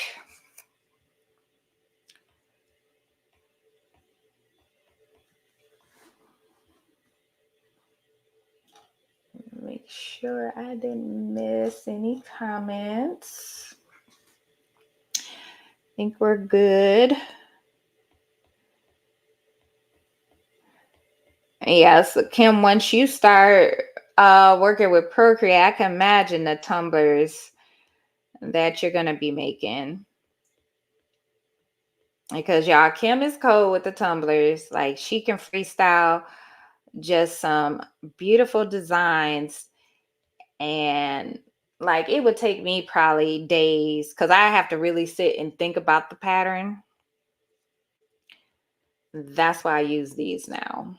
Make sure I didn't miss any comments. I think we're good. Yes, Kim, once you start working with Procreate, I can imagine the tumblers that you're going to be making. Because y'all, Kim is cold with the tumblers. Like, she can freestyle just some beautiful designs. And like, it would take me probably days because I have to really sit and think about the pattern. That's why I use these now.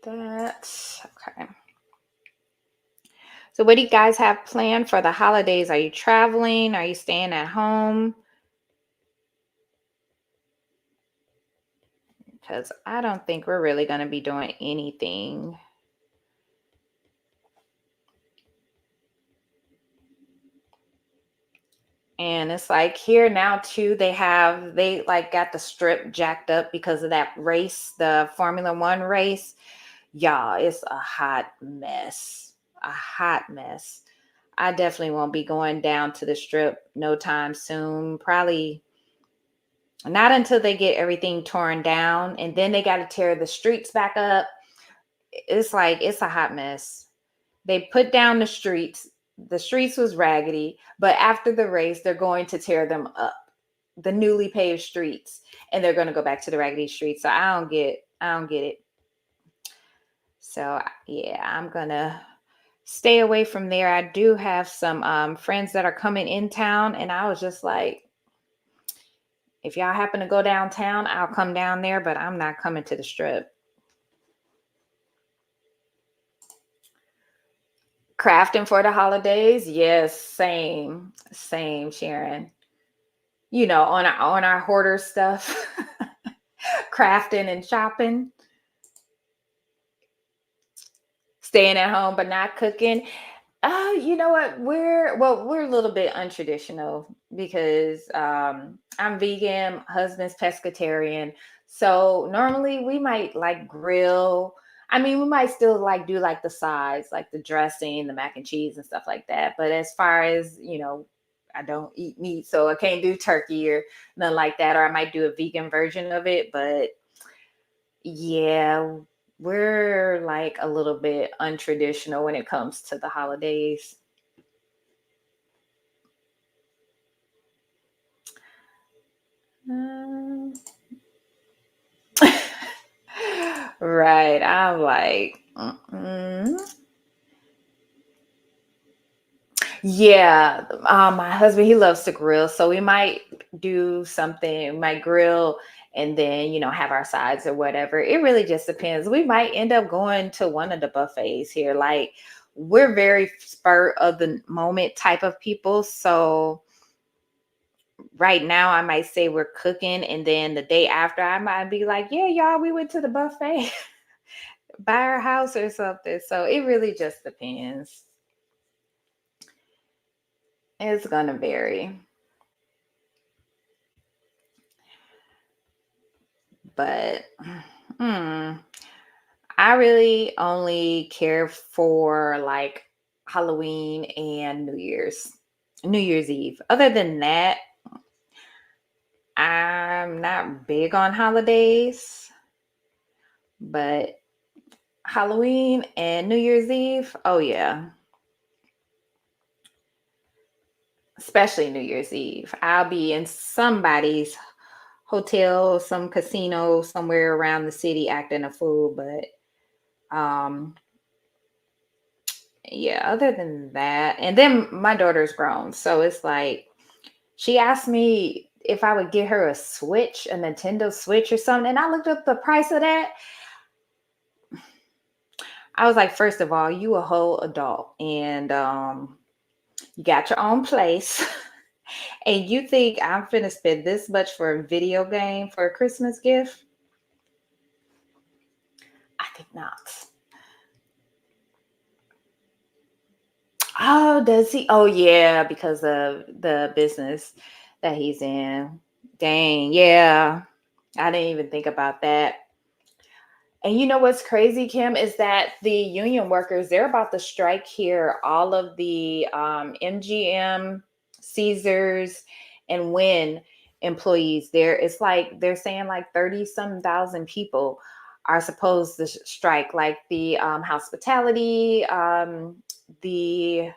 That okay. So what do you guys have planned for the holidays? Are you traveling? Are you staying at home? Because I don't think we're really going to be doing anything. And it's like here now too, they like got the strip jacked up because of that race, the Formula One race. Y'all, it's a hot mess. A hot mess. I definitely won't be going down to the strip no time soon. Probably not until they get everything torn down. And then they got to tear the streets back up. It's like, it's a hot mess. They put down the streets. The streets was raggedy, but after the race, they're going to tear them up, the newly paved streets, and they're going to go back to the raggedy streets. So I don't get it. So yeah, I'm gonna stay away from there. I do have some friends that are coming in town, and I was just like, if y'all happen to go downtown, I'll come down there, but I'm not coming to the strip. Crafting for the holidays, yes, same, Sharon. On our hoarder stuff, crafting and shopping, staying at home but not cooking. You know what? We're a little bit untraditional because I'm vegan, husband's pescatarian. So normally we might like grill. I mean, we might still like do like the sides, like the dressing, the mac and cheese and stuff like that. But as far as, I don't eat meat, so I can't do turkey or nothing like that. Or I might do a vegan version of it. But yeah, we're like a little bit untraditional when it comes to the holidays. Right. I'm like, Yeah, my husband, he loves to grill, so we might do something, we might grill and then, have our sides or whatever. It really just depends. We might end up going to one of the buffets here. Like, we're very spur of the moment type of people. So right now I might say we're cooking, and then the day after I might be like, yeah, y'all, we went to the buffet by our house or something. So it really just depends. It's gonna vary. But hmm, I really only care for like Halloween and New Year's Eve. Other than that, I'm not big on holidays, but Halloween and New Year's Eve, oh yeah, especially New Year's Eve. I'll be in somebody's hotel, some casino somewhere around the city acting a fool, but um yeah, other than that, and then my daughter's grown, so it's like she asked me if I would get her a Switch, a Nintendo Switch or something, and I looked up the price of that. I was like, first of all, you a whole adult, and you got your own place, and you think I'm finna spend this much for a video game for a Christmas gift? I think not. Oh, does he? Oh, yeah, because of the business that he's in. Dang, yeah. I didn't even think about that. And you know what's crazy, Kim, is that the union workers, they're about to strike here. All of the MGM, Caesars, and Wynn employees there. It's like they're saying like 30 some thousand people are supposed to strike, like the hospitality, the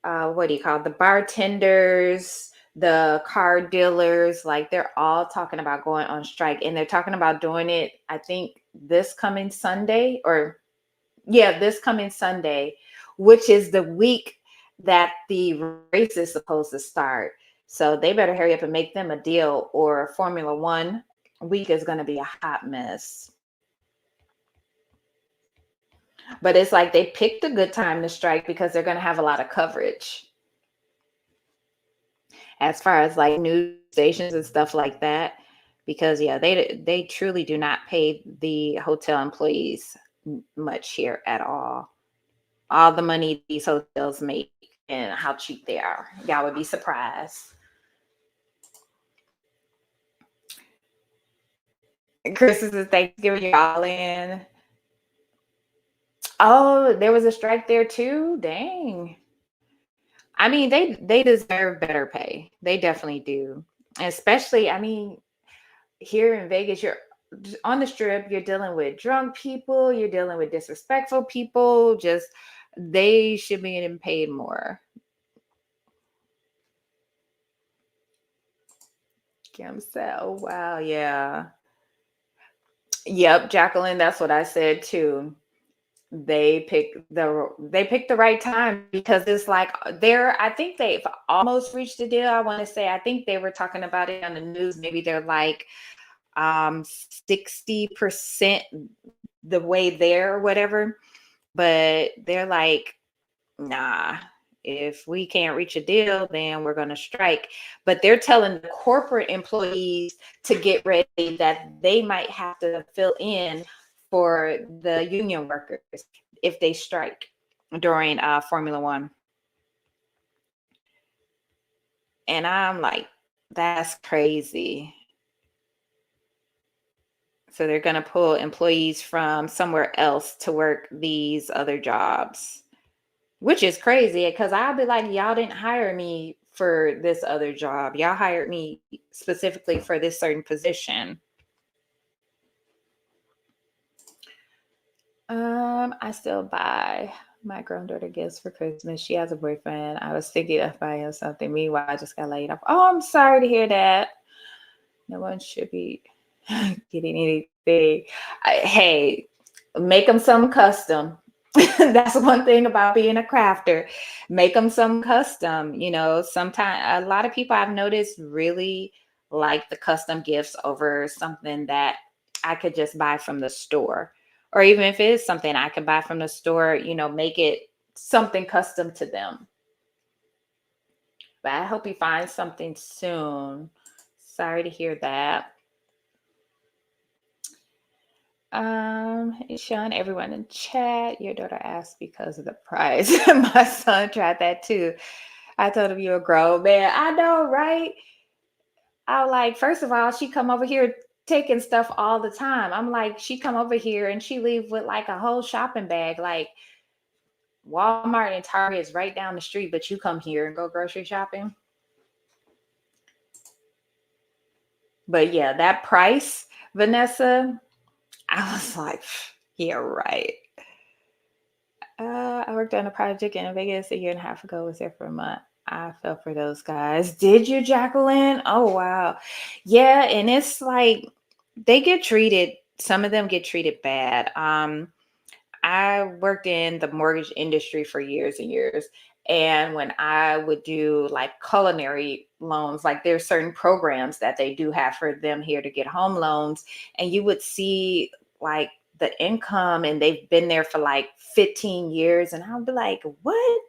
what do you call it? The bartenders, the car dealers, like they're all talking about going on strike, and they're talking about doing it, I think this coming Sunday, or yeah, this coming Sunday, which is the week that the race is supposed to start. So they better hurry up and make them a deal, or Formula One week is going to be a hot mess. But it's like they picked a good time to strike because they're going to have a lot of coverage as far as like news stations and stuff like that, because yeah, they truly do not pay the hotel employees much here at all the money these hotels make and how cheap they are, y'all would be surprised. Christmas and Thanksgiving, you're all in. Oh, there was a strike there too, dang. I mean, they deserve better pay, they definitely do. Especially, I mean, here in Vegas, you're on the strip, you're dealing with drunk people, you're dealing with disrespectful people. Just they should be getting paid more. Kim said, "Oh wow, yeah, yep, Jacqueline. That's what I said too. They picked the right time because it's like they're. I think they've almost reached a deal. I want to say. I think they were talking about it on the news. Maybe they're like 60% the way there or whatever, but they're like, nah, if we can't reach a deal, then we're going to strike. But they're telling the corporate employees to get ready that they might have to fill in for the union workers if they strike during Formula One. And I'm like, that's crazy. So they're going to pull employees from somewhere else to work these other jobs, which is crazy because I'll be like, y'all didn't hire me for this other job. Y'all hired me specifically for this certain position. I still buy my granddaughter gifts for Christmas. She has a boyfriend. I was thinking of buying him something. Meanwhile, I just got laid off. Oh, I'm sorry to hear that. No one should be getting anything. Hey, make them some custom. That's one thing about being a crafter. Make them some custom. Sometimes a lot of people I've noticed really like the custom gifts over something that I could just buy from the store. Or even if it is something I could buy from the store, make it something custom to them. But I hope you find something soon. Sorry to hear that. It's showing everyone in chat. Your daughter asked because of the price. My son tried that too. I told him you're a grown man. I know, right? I was like, first of all, she come over here taking stuff all the time. I'm like, she come over here and she leave with like a whole shopping bag. Like Walmart and Target is right down the street, but you come here and go grocery shopping. But yeah, that price, Vanessa, I was like, yeah, right. I worked on a project in Vegas a year and a half ago. Was there for a month. I fell for those guys. Did you, Jacqueline? Oh, wow. Yeah, and it's like they get treated, some of them get treated bad. I worked in the mortgage industry for years and years. And when I would do like culinary loans, like there's certain programs that they do have for them here to get home loans. And you would see like the income and they've been there for like 15 years. And I'll be like, what?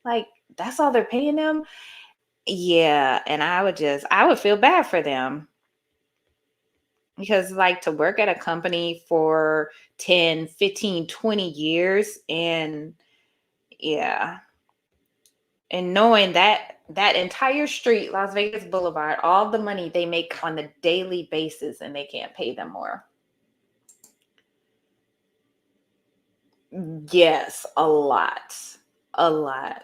Like, that's all they're paying them? Yeah. And I would feel bad for them because like to work at a company for 10, 15, 20 years and yeah. And knowing that entire street, Las Vegas Boulevard, all the money they make on a daily basis and they can't pay them more. Yes, a lot. A lot.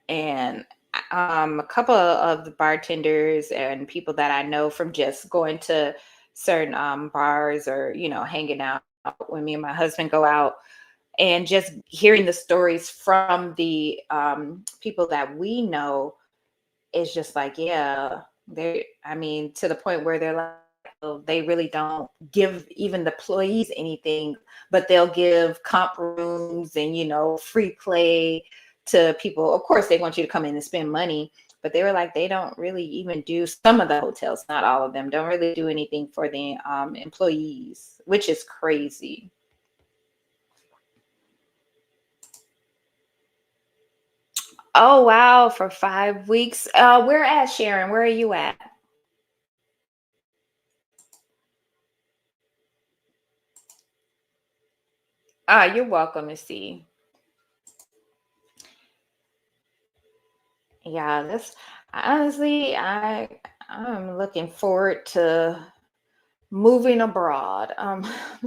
And a couple of the bartenders and people that I know from just going to certain bars or, hanging out when me and my husband go out and just hearing the stories from the people that we know is just like, yeah, to the point where they're like, oh, they really don't give even the employees anything, but they'll give comp rooms and, free play to people. Of course, they want you to come in and spend money, but they were like, they don't really even do, some of the hotels, not all of them, don't really do anything for the employees, which is crazy. Oh, wow. For 5 weeks. Where at, Sharon? Where are you at? You're welcome to see. Yeah, this honestly, I'm looking forward to moving abroad.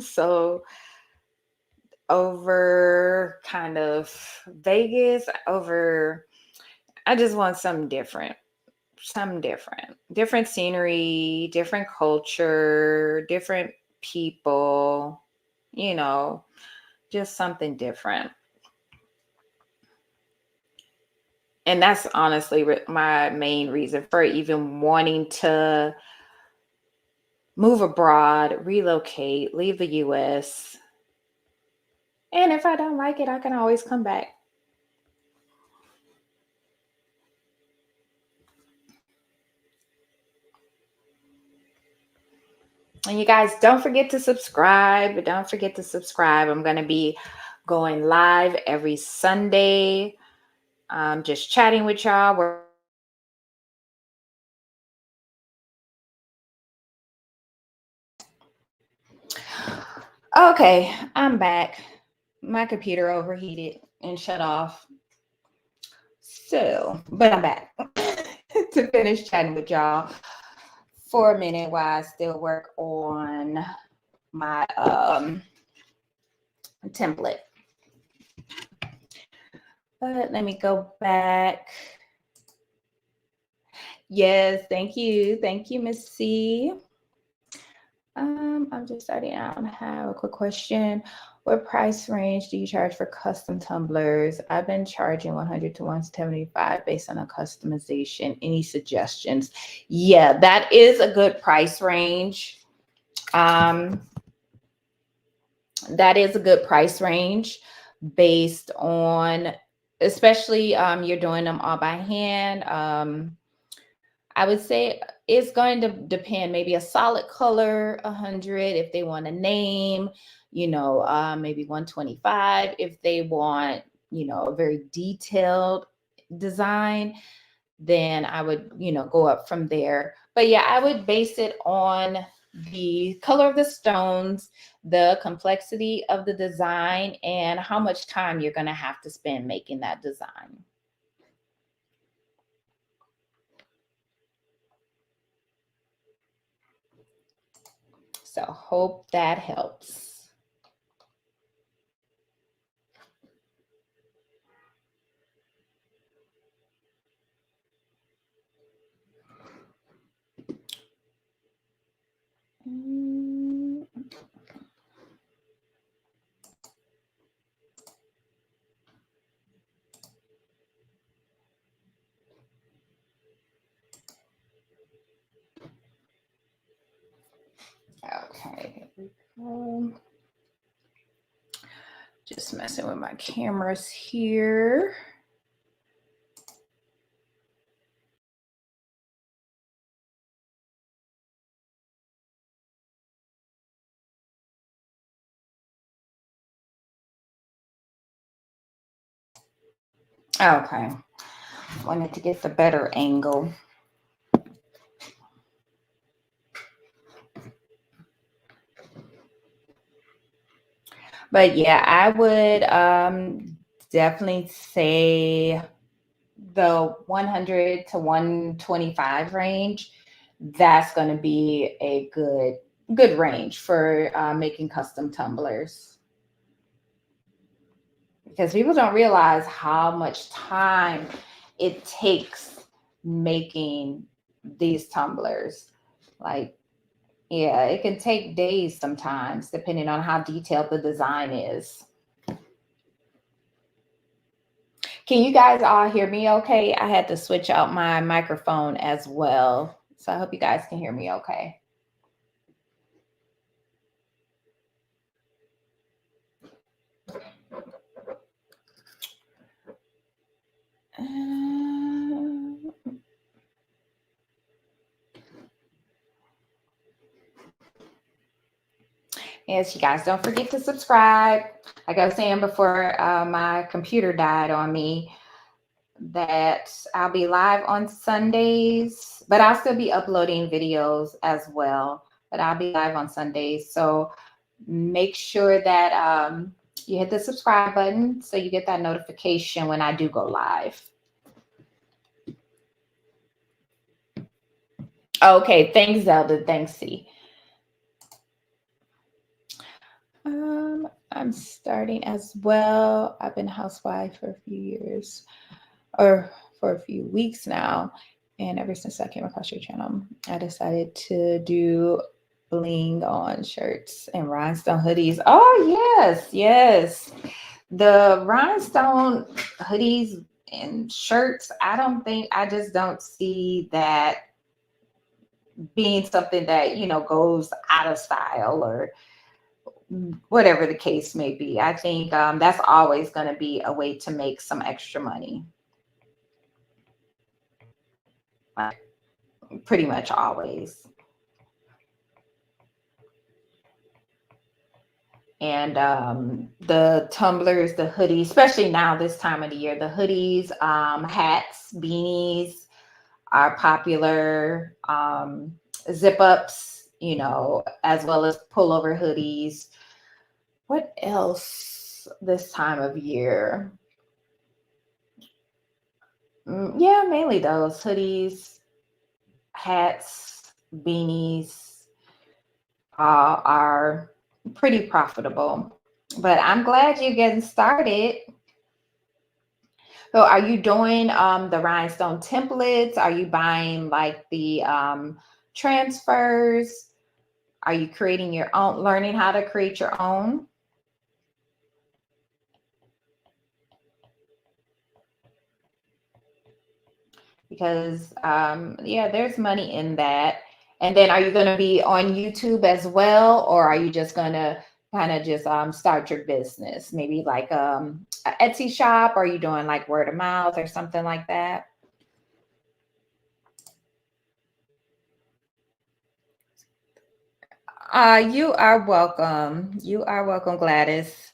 So over kind of Vegas, over I just want something different. Something different. Different scenery, different culture, different people, you know, just something different. And that's honestly my main reason for even wanting to move abroad, relocate, leave the US. And if I don't like it, I can always come back. And you guys don't forget to subscribe. Don't forget to subscribe. I'm going to be going live every Sunday. Just chatting with y'all. Okay, I'm back. My computer overheated and shut off. So, but I'm back to finish chatting with y'all for a minute while I still work on my template. But let me go back. Yes, thank you. Thank you, Miss C. I'm just starting out and have a quick question. What price range do you charge for custom tumblers? I've been charging 100 to 175 based on a customization. Any suggestions? Yeah, that is a good price range. That is a good price range based on, especially you're doing them all by hand. I would say it's going to depend. Maybe a solid color, 100. If they want a name, maybe 125. If they want, a very detailed design, then I would, go up from there. But yeah, I would base it on the color of the stones, the complexity of the design, and how much time you're going to have to spend making that design. So hope that helps. Okay, here we go. Just messing with my cameras here. Okay, wanted to get the better angle. But yeah, I would definitely say the 100 to 125 range. That's going to be a good range for making custom tumblers, because people don't realize how much time it takes making these tumblers. Like, yeah, it can take days sometimes, depending on how detailed the design is. Can you guys all hear me okay? I had to switch out my microphone as well. So I hope you guys can hear me okay. Yes, you guys don't forget to subscribe. Like I was saying before, my computer died on me, that I'll be live on Sundays, but I'll still be uploading videos as well. But I'll be live on Sundays. So make sure that you hit the subscribe button so you get that notification when I do go live. Okay, thanks, Zelda. Thanks, C. I'm starting as well. I've been a housewife for a few years, or for a few weeks now. And ever since I came across your channel, I decided to do bling on shirts and rhinestone hoodies. Oh, yes, yes. The rhinestone hoodies and shirts, I just don't see that being something that, goes out of style or whatever the case may be. I think that's always going to be a way to make some extra money. Pretty much always. And the tumblers, the hoodies, especially now this time of the year, the hoodies, hats, beanies are popular. Zip ups, as well as pullover hoodies. What else this time of year? Yeah, mainly those hoodies, hats, beanies are pretty profitable. But I'm glad you're getting started. So are you doing the rhinestone templates? Are you buying like the transfers? Are you creating your own, learning how to create your own? Because yeah, there's money in that. And then are you going to be on YouTube as well, or are you just going to kind of just start your business? Maybe like an Etsy shop, or are you doing like word of mouth or something like that? You are welcome. You are welcome, Gladys.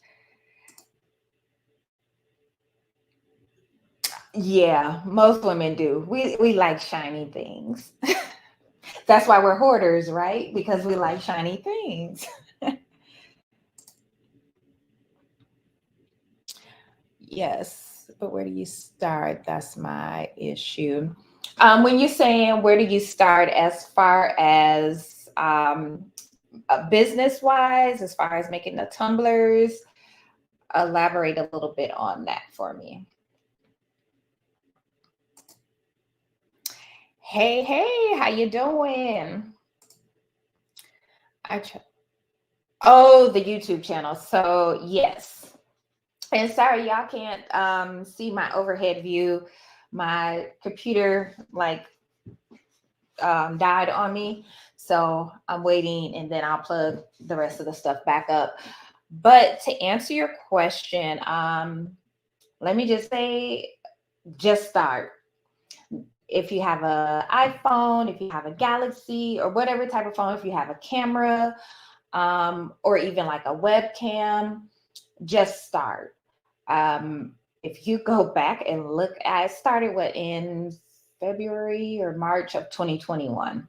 Yeah, most women do. We like shiny things. That's why we're hoarders, right? Because we like shiny things. Yes, but where do you start? That's my issue. When you're saying where do you start as far as business wise, as far as making the tumblers, elaborate a little bit on that for me. Hey, hey, how you doing? I tr- oh, the YouTube channel. So yes. And sorry, y'all can't see my overhead view. My computer like died on me. So I'm waiting, and then I'll plug the rest of the stuff back up. But to answer your question, let me just say, just start. If you have an iPhone, if you have a Galaxy, or whatever type of phone, if you have a camera, or even like a webcam, just start. If you go back and look, I started in February or March of 2021.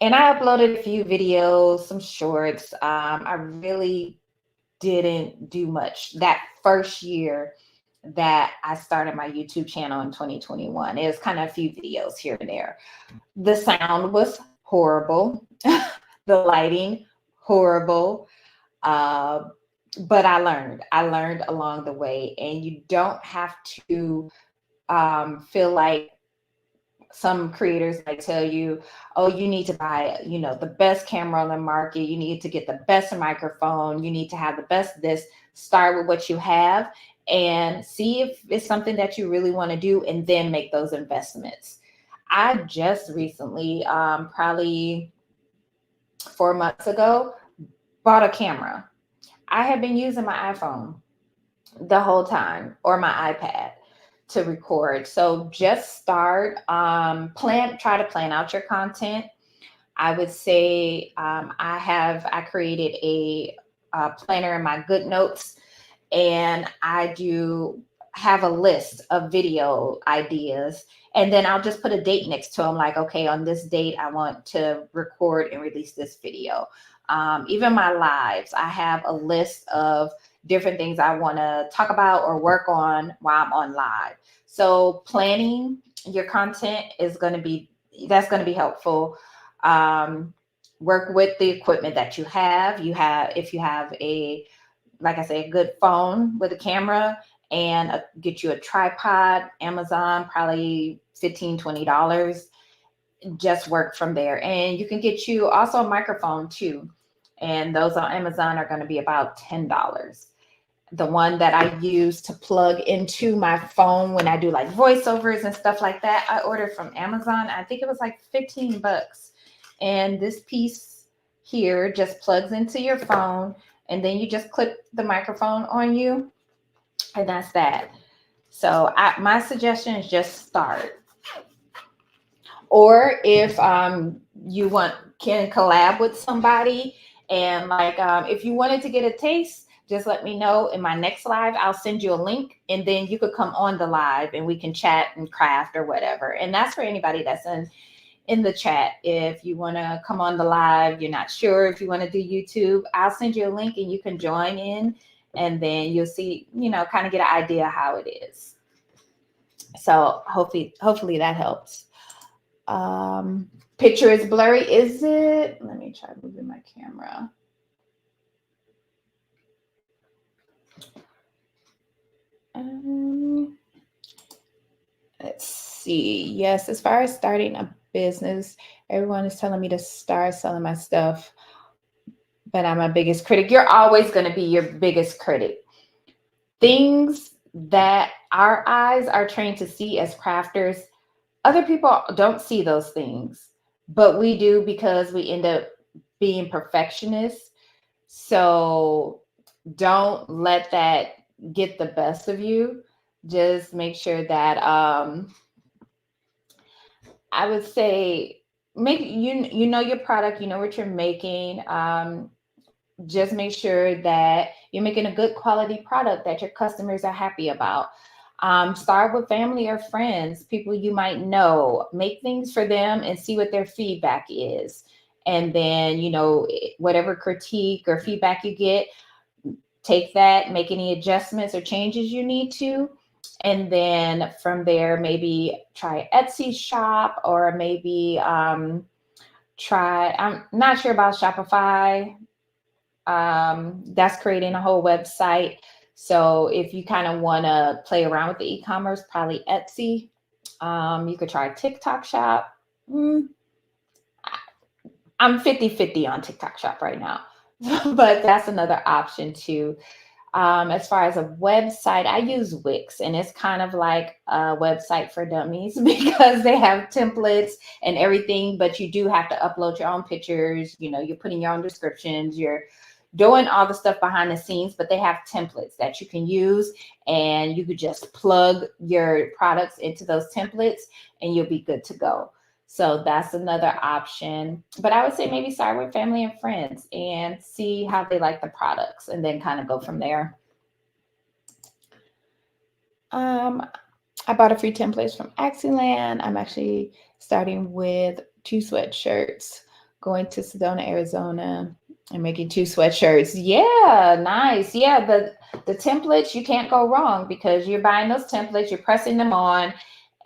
And I uploaded a few videos, some shorts. I really didn't do much that first year that I started my YouTube channel in 2021. It was kind of a few videos here and there. The sound was horrible. The lighting, horrible. But I learned. I learned along the way, and you don't have to feel like some creators might tell you, oh, you need to buy, the best camera on the market. You need to get the best microphone. You need to have the best this. Start with what you have and see if it's something that you really want to do, and then make those investments. I just recently, probably 4 months ago, bought a camera. I have been using my iPhone the whole time, or my iPad, to record. So just start, try to plan out your content. I would say I created a planner in my good notes, and I do have a list of video ideas, and then I'll just put a date next to them, like, okay, on this date I want to record and release this video. Even my lives, I have a list of different things I want to talk about or work on while I'm on live. So planning your content is going to be helpful. Work with the equipment that you have. If you have like I say, a good phone with a camera, and get you a tripod, Amazon, probably $15-$20. Just work from there. And you can get you also a microphone too. And those on Amazon are going to be about $10. The one that I use to plug into my phone when I do like voiceovers and stuff like that, I ordered from Amazon. I think it was like $15. And this piece here just plugs into your phone, and then you just clip the microphone on you, and that's that. So my suggestion is just start. Or if you can collab with somebody, and like if you wanted to get a taste, just let me know. In my next live, I'll send you a link, and then you could come on the live and we can chat and craft or whatever. And that's for anybody that's in the chat. If you want to come on the live, you're not sure if you want to do YouTube, I'll send you a link and you can join in, and then you'll see, kind of get an idea how it is. So hopefully that helps. Picture is blurry, is it? Let me try moving my camera. Let's see. Yes, as far as starting a business, everyone is telling me to start selling my stuff, but I'm my biggest critic. You're always going to be your biggest critic. Things that our eyes are trained to see as crafters, other people don't see those things, but we do, because we end up being perfectionists. So don't let that get the best of you. Just make sure that I would say make you know your product, you know what you're making. Just make sure that you're making a good quality product that your customers are happy about. Start with family or friends, people you might know. Make things for them and see what their feedback is. And then, whatever critique or feedback you get, take that, make any adjustments or changes you need to. And then from there, maybe try Etsy shop, or maybe I'm not sure about Shopify. That's creating a whole website. So if you kind of want to play around with the e-commerce, probably Etsy. You could try TikTok shop. I'm 50-50 on TikTok shop right now, but that's another option too. As far as a website, I use Wix, and it's kind of like a website for dummies because they have templates and everything, but you do have to upload your own pictures. You're putting your own descriptions, you're doing all the stuff behind the scenes, but they have templates that you can use, and you could just plug your products into those templates and you'll be good to go. So that's another option. But I would say maybe start with family and friends and see how they like the products, and then kind of go from there. I bought a few templates from Axiland. I'm actually starting with 2 sweatshirts, going to Sedona, Arizona, and making 2 sweatshirts. Yeah, nice. Yeah, the templates, you can't go wrong because you're buying those templates, you're pressing them on,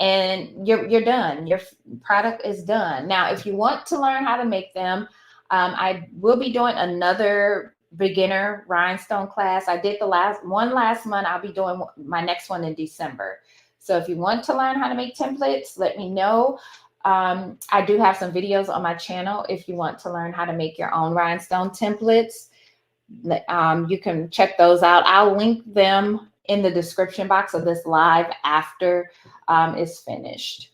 and you're done. Your product is done. Now, if you want to learn how to make them, I will be doing another beginner rhinestone class. I did the last month. I'll be doing my next one in December. So if you want to learn how to make templates, let me know. I do have some videos on my channel if you want to learn how to make your own rhinestone templates. You can check those out. I'll link them in the description box of this live after it's finished.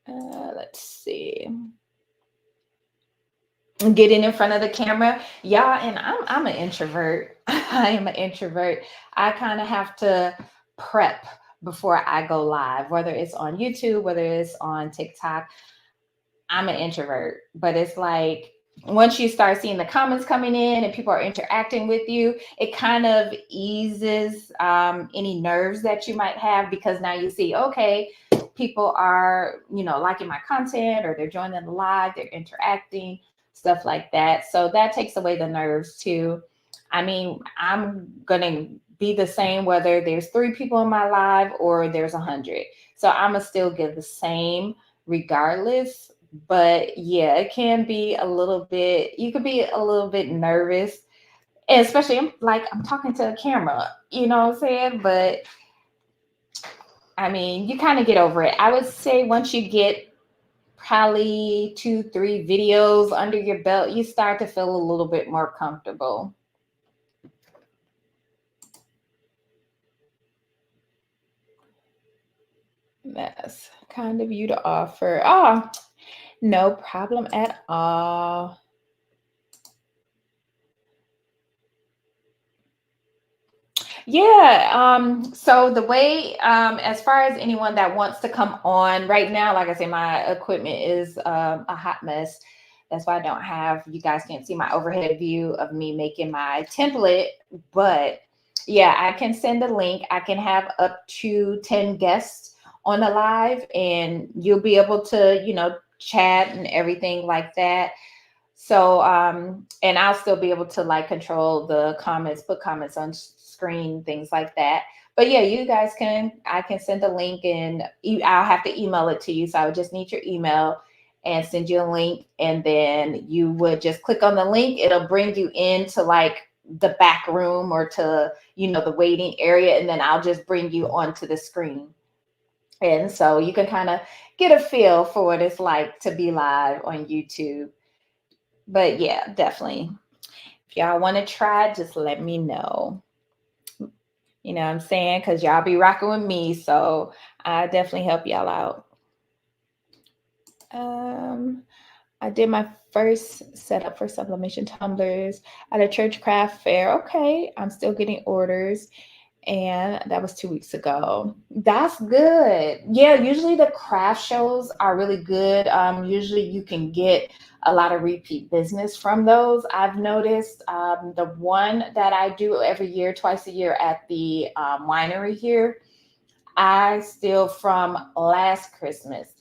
Let's see. Getting in front of the camera, y'all, and I'm an introvert. I am an introvert. I kind of have to prep before I go live, whether it's on YouTube, whether it's on TikTok. I'm an introvert, but it's like once you start seeing the comments coming in and people are interacting with you, it kind of eases any nerves that you might have, because now you see, okay, people are, liking my content, or they're joining the live, they're interacting, stuff like that. So that takes away the nerves too. I mean, I'm going to be the same whether there's 3 people in my live or there's 100. So I'm going to still give the same regardless. But yeah, it can be a little bit, you could be a little bit nervous, and especially I'm talking to a camera, you know what I'm saying? But I mean, you kind of get over it. I would say once you get probably 2-3 videos under your belt, you start to feel a little bit more comfortable. That's kind of you to offer. Oh, no problem at all. Yeah. So the way, as far as anyone that wants to come on right now, like I say, my equipment is a hot mess. That's why I don't have, you guys can't see my overhead view of me making my template. But yeah, I can send a link. I can have up to 10 guests on the live, and you'll be able to, chat and everything like that. So, and I'll still be able to control the comments, put comments on screen, things like that. But yeah, I can send a link, and I'll have to email it to you. So I would just need your email and send you a link. And then you would just click on the link. It'll bring you into the back room, or to, the waiting area. And then I'll just bring you onto the screen. And so you can kind of get a feel for what it's like to be live on YouTube. But yeah, definitely. If y'all want to try, just let me know. You know what I'm saying? Because y'all be rocking with me. So I definitely help y'all out. I did my first set up for Sublimation Tumblers at a church craft fair. Okay, I'm still getting orders. And that was 2 weeks ago. That's good. Yeah, usually the craft shows are really good. Usually you can get a lot of repeat business from those. I've noticed the one that I do every year, twice a year at the winery here, I still, from last Christmas,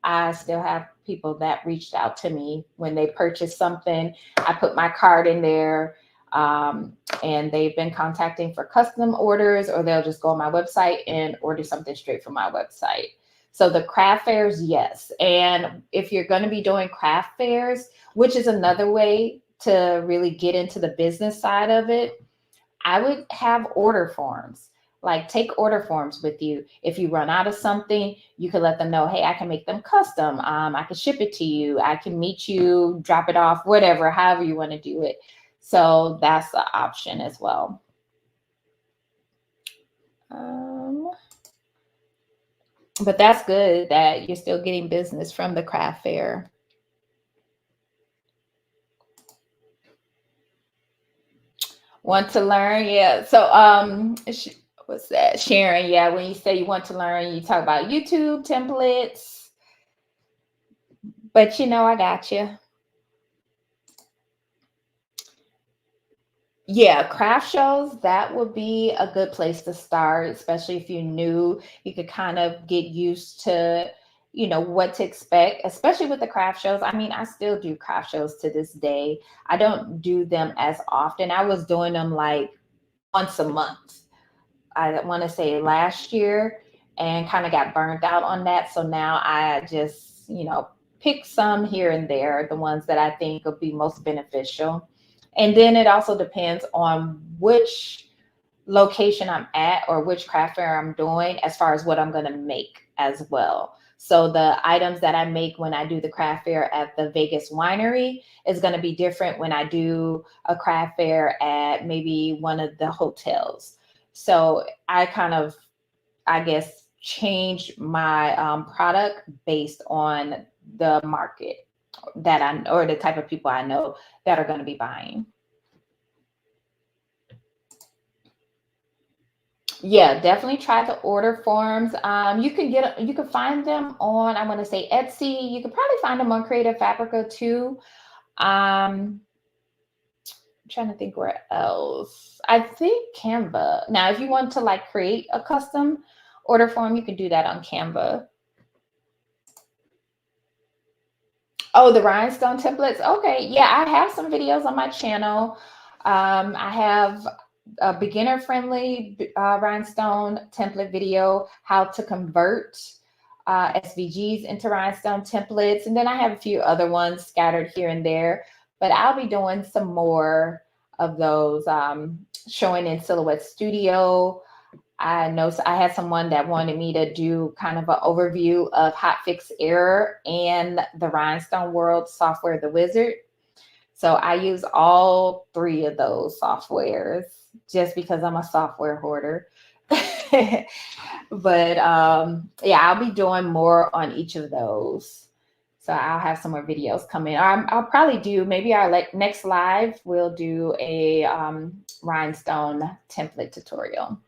I still have people that reached out to me when they purchased something. I put my card in there, and they've been contacting for custom orders, or they'll just go on my website and order something straight from my website. So the craft fairs, yes. And if you're going to be doing craft fairs, which is another way to really get into the business side of it, I would have order forms. Like, take order forms with you. If you run out of something, you can let them know, hey, I can make them custom. I can ship it to you. I can meet you, drop it off, whatever, however you want to do it. So that's the option as well. But that's good that you're still getting business from the craft fair. Want to learn? Yeah. So what's that? Sharon, yeah, when you say you want to learn, you talk about YouTube templates. But I got you. Yeah, craft shows, that would be a good place to start, especially if you're new. You could kind of get used to, what to expect, especially with the craft shows. I mean, I still do craft shows to this day. I don't do them as often. I was doing them like once a month. I want to say last year, and kind of got burnt out on that. So now I just, pick some here and there, the ones that I think will be most beneficial. And then it also depends on which location I'm at or which craft fair I'm doing as far as what I'm going to make as well. So the items that I make when I do the craft fair at the Vegas winery is going to be different when I do a craft fair at maybe one of the hotels. So I kind of, I guess, change my product based on the market that or the type of people I know that are going to be buying. Yeah, definitely try the order forms. You can find them on, I want to say, Etsy. You could probably find them on Creative Fabrica too. I'm trying to think where else. I think Canva. Now, if you want to like create a custom order form, you can do that on Canva. Oh, the rhinestone templates. Okay, yeah, I have some videos on my channel. I have a beginner-friendly rhinestone template video, how to convert SVGs into rhinestone templates. And then I have a few other ones scattered here and there, but I'll be doing some more of those, showing in Silhouette Studio. I know I had someone that wanted me to do kind of an overview of Hotfix Error and the Rhinestone World software, The Wizard. So I use all three of those softwares just because I'm a software hoarder. But yeah, I'll be doing more on each of those. So I'll have some more videos coming. I'll probably do, maybe our next live, we'll do a rhinestone template tutorial.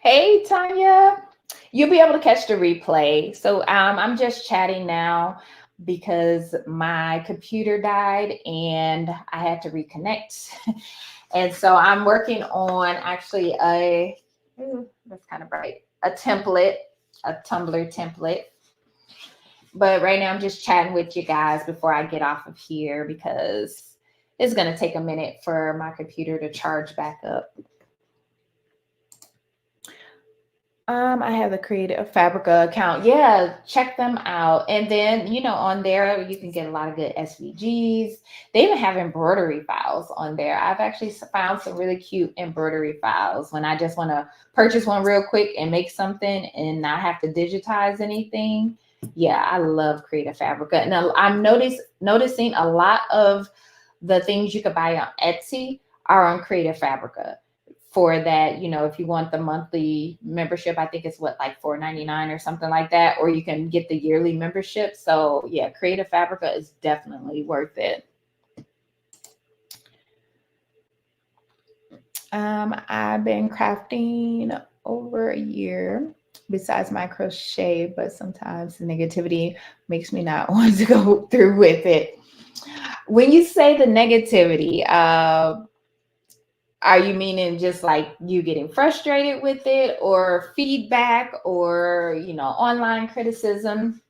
Hey, Tanya, you'll be able to catch the replay. So I'm just chatting now because my computer died and I had to reconnect. And so I'm working on actually that's kind of bright, a template, a Tumblr template. But right now I'm just chatting with you guys before I get off of here because it's going to take a minute for my computer to charge back up. I have the Creative Fabrica account. Yeah, check them out. And then, on there, you can get a lot of good SVGs. They even have embroidery files on there. I've actually found some really cute embroidery files when I just want to purchase one real quick and make something and not have to digitize anything. Yeah, I love Creative Fabrica. And I'm noticing a lot of the things you could buy on Etsy are on Creative Fabrica for that. You know, if you want the monthly membership, I think it's what, like $4.99 or something like that, or you can get the yearly membership. So yeah, Creative Fabrica is definitely worth it. I've been crafting over a year besides my crochet, but sometimes the negativity makes me not want to go through with it. When you say the negativity, are you meaning just like you getting frustrated with it, or feedback, or, you know, online criticism?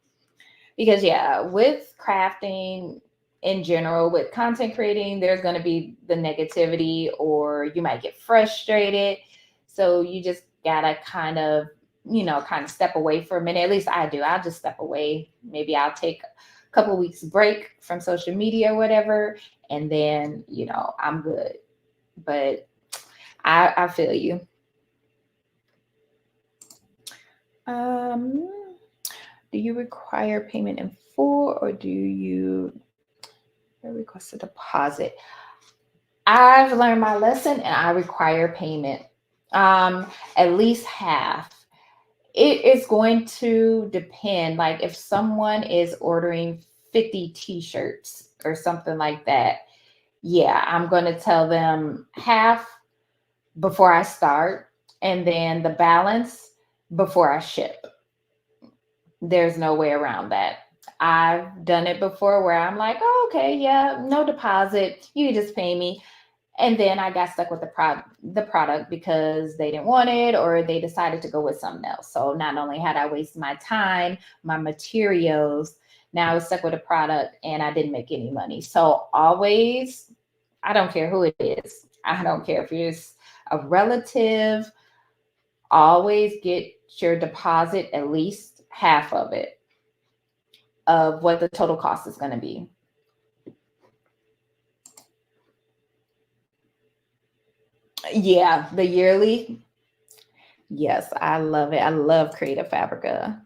Because yeah, with crafting in general, with content creating, there's going to be the negativity, or you might get frustrated. So you just gotta kind of, you know, kind of step away for a minute. At least I do. I'll just step away. Maybe I'll take a couple weeks break from social media or whatever, and then, you know, I'm good. But I feel you. Um, do you require payment in full, or do you request a deposit? I've learned my lesson and I require payment. At least half. It is going to depend. Like if someone is ordering 50 t-shirts or something like that, yeah, I'm going to tell them half before I start, and then the balance before I ship. There's no way around that. I've done it before where I'm like, oh, okay, yeah, no deposit. You just pay me. And then I got stuck with the product because they didn't want it, or they decided to go with something else. So not only had I wasted my time, my materials, now I was stuck with a product and I didn't make any money. So always, I don't care who it is. I don't care if it's a relative, always get your deposit, at least half of it, of what the total cost is going to be. Yeah, the yearly. Yes, I love it. I love Creative Fabrica.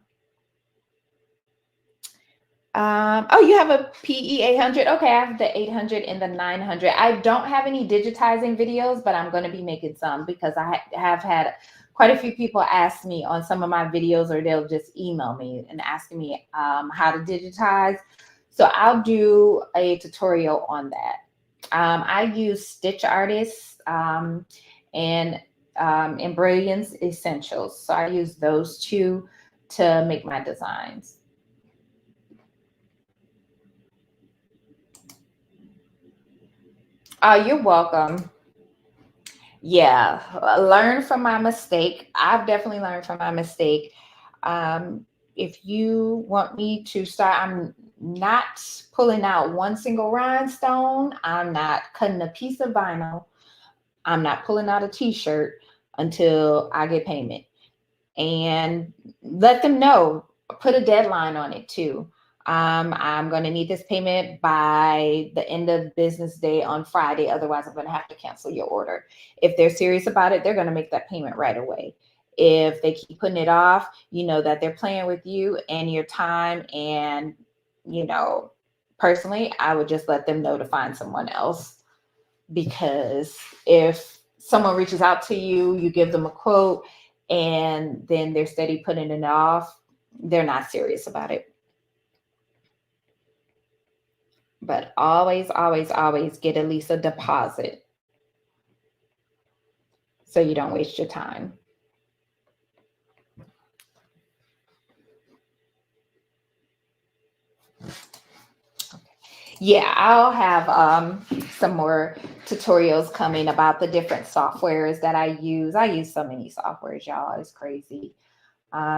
Oh, you have a PE 800. Okay, I have the 800 and the 900. I don't have any digitizing videos, but I'm going to be making some because I have had quite a few people ask me on some of my videos, or they'll just email me and asking me how to digitize. So I'll do a tutorial on that. I use Stitch Artist and Embrilliance Essentials. So I use those two to make my designs. You're welcome. Yeah, learn from my mistake. I've definitely learned from my mistake. If you want me to start, I'm not pulling out one single rhinestone. I'm not cutting a piece of vinyl. I'm not pulling out a t-shirt until I get payment. And let them know, put a deadline on it too. I'm going to need this payment by the end of business day on Friday. Otherwise, I'm going to have to cancel your order. If they're serious about it, they're going to make that payment right away. If they keep putting it off, you know that they're playing with you and your time. And, you know, personally, I would just let them know to find someone else. Because if someone reaches out to you, you give them a quote, and then they're steady putting it off, they're not serious about it. But always, always, always get at least a deposit so you don't waste your time. Yeah, I'll have some more tutorials coming about the different softwares that I use. I use so many softwares, y'all. It's crazy.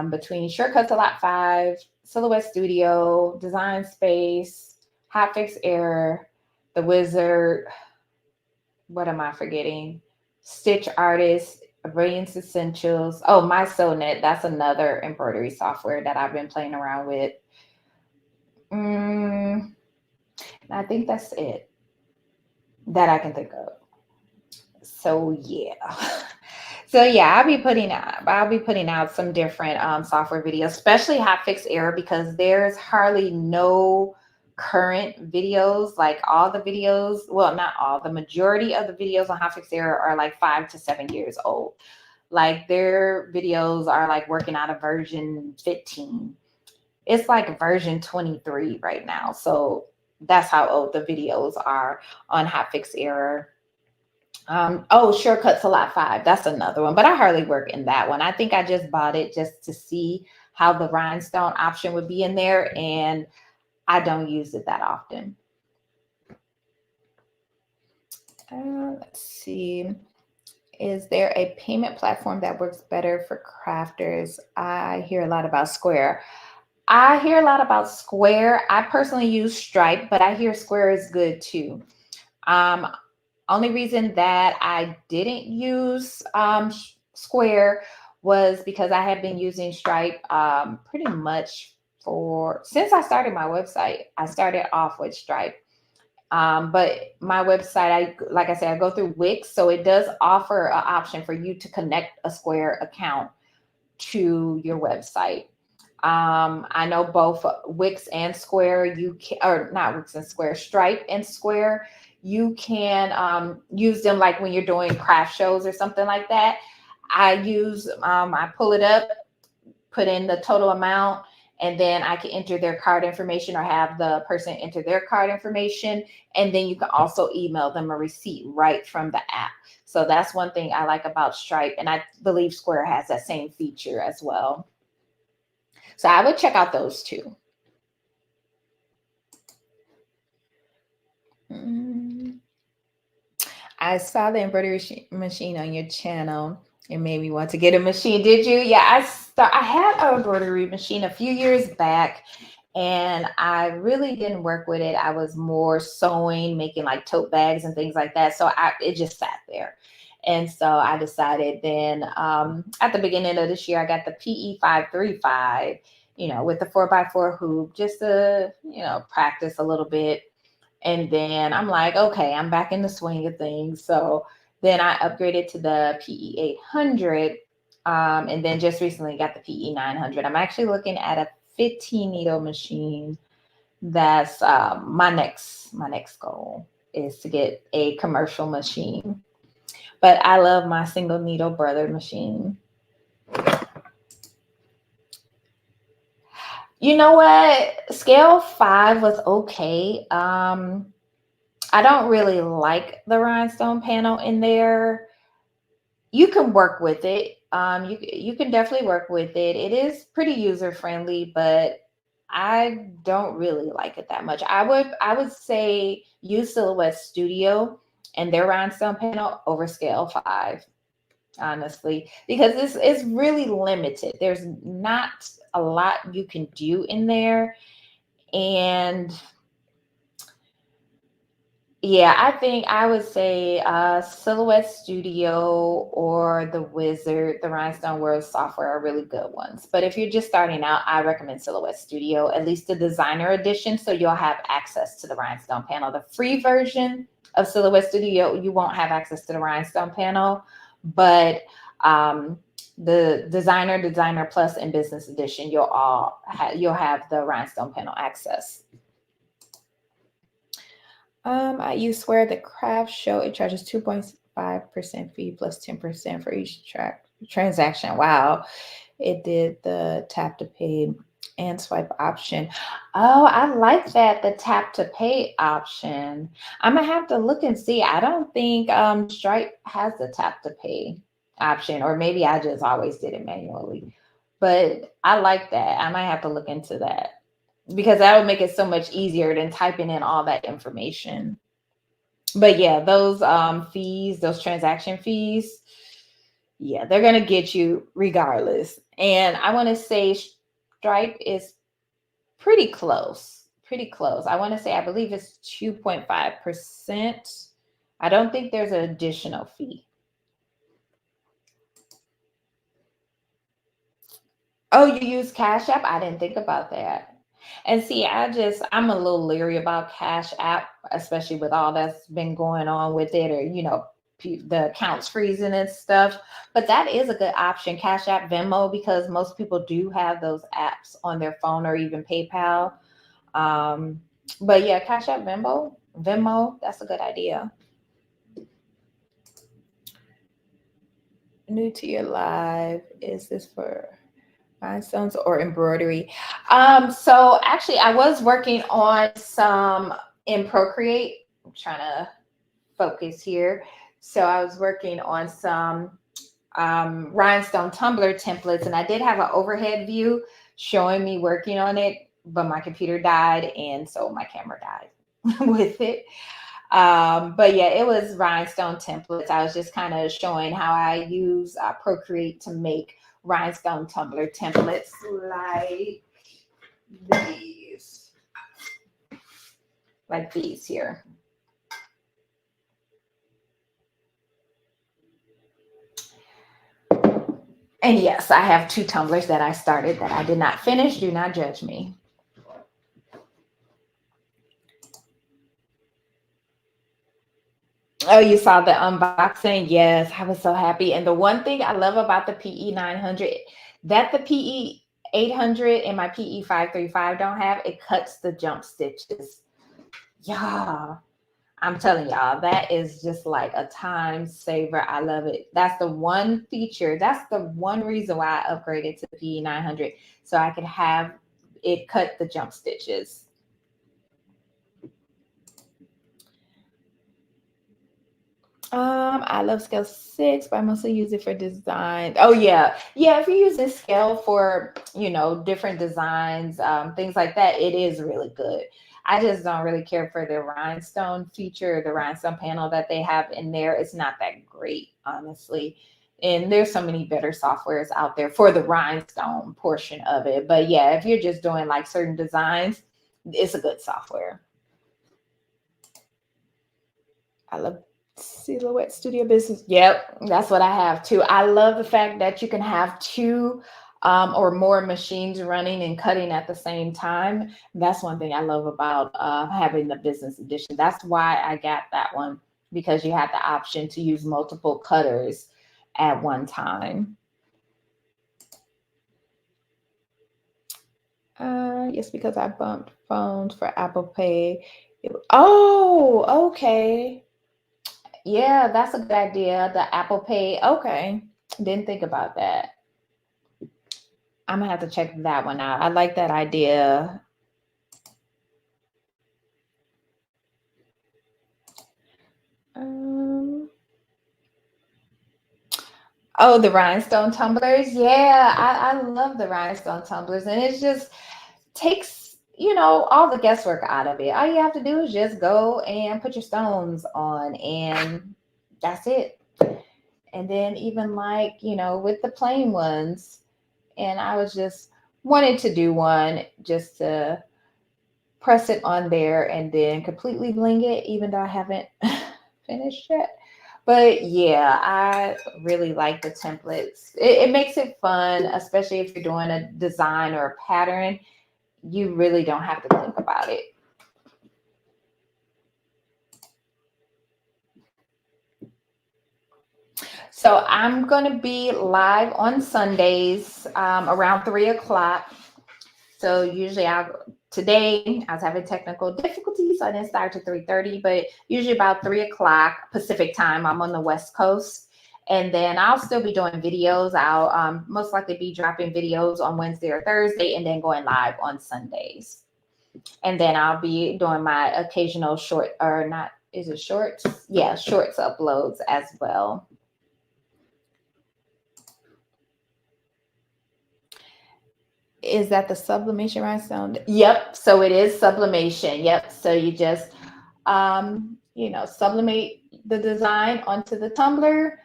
Between Shortcuts a Lot 5, Silhouette Studio, Design Space, Hotfix Error, The Wizard, what am I forgetting? Stitch Artist, Brilliance Essentials. Oh, My Sewnet, that's another embroidery software that I've been playing around with. I think that's it that I can think of. So yeah. So yeah, I'll be putting out some different software videos, especially Hotfix Error, because there's hardly no current videos, like all the videos, well, not all, the majority of the videos on Hotfix Era are like 5 to 7 years old. Like their videos are like working out of version 15. It's like version 23 right now. So that's how old the videos are on Hotfix Era. Oh, Shortcuts a Lot 5. That's another one, but I hardly work in that one. I think I just bought it just to see how the rhinestone option would be in there, and I don't use it that often. Let's see. Is there a payment platform that works better for crafters? I hear a lot about Square. I hear a lot about Square. I personally use Stripe, but I hear Square is good too. Only reason that I didn't use Square was because I have been using Stripe pretty much since I started my website. I started off with Stripe. But my website, like I said, I go through Wix, so it does offer an option for you to connect a Square account to your website. I know both Wix and Square, or not Wix and Square, Stripe and Square, you can use them like when you're doing craft shows or something like that. I pull it up, put in the total amount, and then I can enter their card information or have the person enter their card information. And then you can also email them a receipt right from the app. So that's one thing I like about Stripe. And I believe Square has that same feature as well. So I would check out those two. I saw the embroidery machine on your channel. It made me want to get a machine. Did you? Yeah, I had an embroidery machine a few years back, and I really didn't work with it. I was more sewing, making like tote bags and things like that. So it just sat there. And so I decided then at the beginning of this year, I got the PE 535, with the 4x4 hoop, just to, practice a little bit. And then I'm like, okay, I'm back in the swing of things. So then I upgraded to the PE 800. And then just recently got the PE 900. I'm actually looking at a 15 needle machine. That's my next goal is to get a commercial machine. But I love my single needle brother machine. You know what? Scale 5 was okay. I don't really like the rhinestone panel in there. You can work with it. You can definitely work with it. It is pretty user friendly, but I don't really like it that much. I would say use Silhouette Studio and their rhinestone panel over Scale 5, honestly, because it's really limited. There's not a lot you can do in there. And yeah, I think I would say Silhouette Studio or the Wizard, the Rhinestone World software are really good ones. But if you're just starting out, I recommend Silhouette Studio, at least the designer edition, so you'll have access to the rhinestone panel. The free version of Silhouette Studio, you won't have access to the rhinestone panel, but the Designer Plus, and Business Edition, you'll have the rhinestone panel access. I use Square the craft show. It charges 2.5% fee plus 10% for each transaction. Wow. It did the tap to pay and swipe option. Oh, I like that, the tap to pay option. I'm gonna have to look and see. I don't think Stripe has the tap to pay option, or maybe I just always did it manually. But I like that. I might have to look into that, because that would make it so much easier than typing in all that information. But yeah, those fees, those transaction fees, yeah, they're going to get you regardless. And I want to say Stripe is pretty close. I want to say, I believe it's 2.5%. I don't think there's an additional fee. Oh, you use Cash App? I didn't think about that. And see, I'm a little leery about Cash App, especially with all that's been going on with it, or, the accounts freezing and stuff. But that is a good option, Cash App, Venmo, because most people do have those apps on their phone, or even PayPal. But yeah, Cash App, Venmo, that's a good idea. New to your live, is this for rhinestones or embroidery? So actually I was working on some in Procreate. I'm trying to focus here. So I was working on some Rhinestone Tumbler templates, and I did have an overhead view showing me working on it, but my computer died, and so my camera died with it. But yeah, it was rhinestone templates. I was just kind of showing how I use Procreate to make rhinestone tumbler templates like these, here. And yes, I have 2 tumblers that I started that I did not finish. Do not judge me. Oh, you saw the unboxing? Yes, I was so happy. And the one thing I love about the PE 900 that the PE 800 and my PE 535 don't have, it cuts the jump stitches. Yeah, I'm telling y'all, that is just like a time saver. I love it. That's the one feature. That's the one reason why I upgraded to the PE 900 so I could have it cut the jump stitches. I love scale 6, but I mostly use it for design. Oh yeah. Yeah, if you use this scale for, different designs, things like that, it is really good. I just don't really care for the rhinestone feature, the rhinestone panel that they have in there. It's not that great, honestly. And there's so many better softwares out there for the rhinestone portion of it. But yeah, if you're just doing like certain designs, it's a good software. I love Silhouette Studio Business. Yep, that's what I have too. I love the fact that you can have 2 or more machines running and cutting at the same time. That's one thing I love about having the business edition. That's why I got that one, because you have the option to use multiple cutters at one time. Yes, because I bumped phones for Apple Pay. Oh, okay. Yeah, that's a good idea. The Apple Pay. Okay. Didn't think about that. I'm gonna have to check that one out. I like that idea. Um, oh, the rhinestone tumblers. Yeah, I love the rhinestone tumblers. And it just takes, all the guesswork out of it. All you have to do is just go and put your stones on, and that's it. And then even like, with the plain ones, and I was just wanted to do one just to press it on there and then completely bling it, even though I haven't finished yet. But yeah, I really like the templates. It makes it fun, especially if you're doing a design or a pattern. You really don't have to think about it. So I'm going to be live on Sundays around 3 o'clock. So usually today I was having technical difficulties, so I didn't start to 3:30, but usually about 3 o'clock Pacific time, I'm on the West Coast. And then I'll still be doing videos. I'll most likely be dropping videos on Wednesday or Thursday and then going live on Sundays. And then I'll be doing my occasional short, or not, is it shorts? Yeah, shorts uploads as well. Is that the sublimation rhinestone? Yep. So it is sublimation. Yep. So you just, sublimate the design onto the tumbler,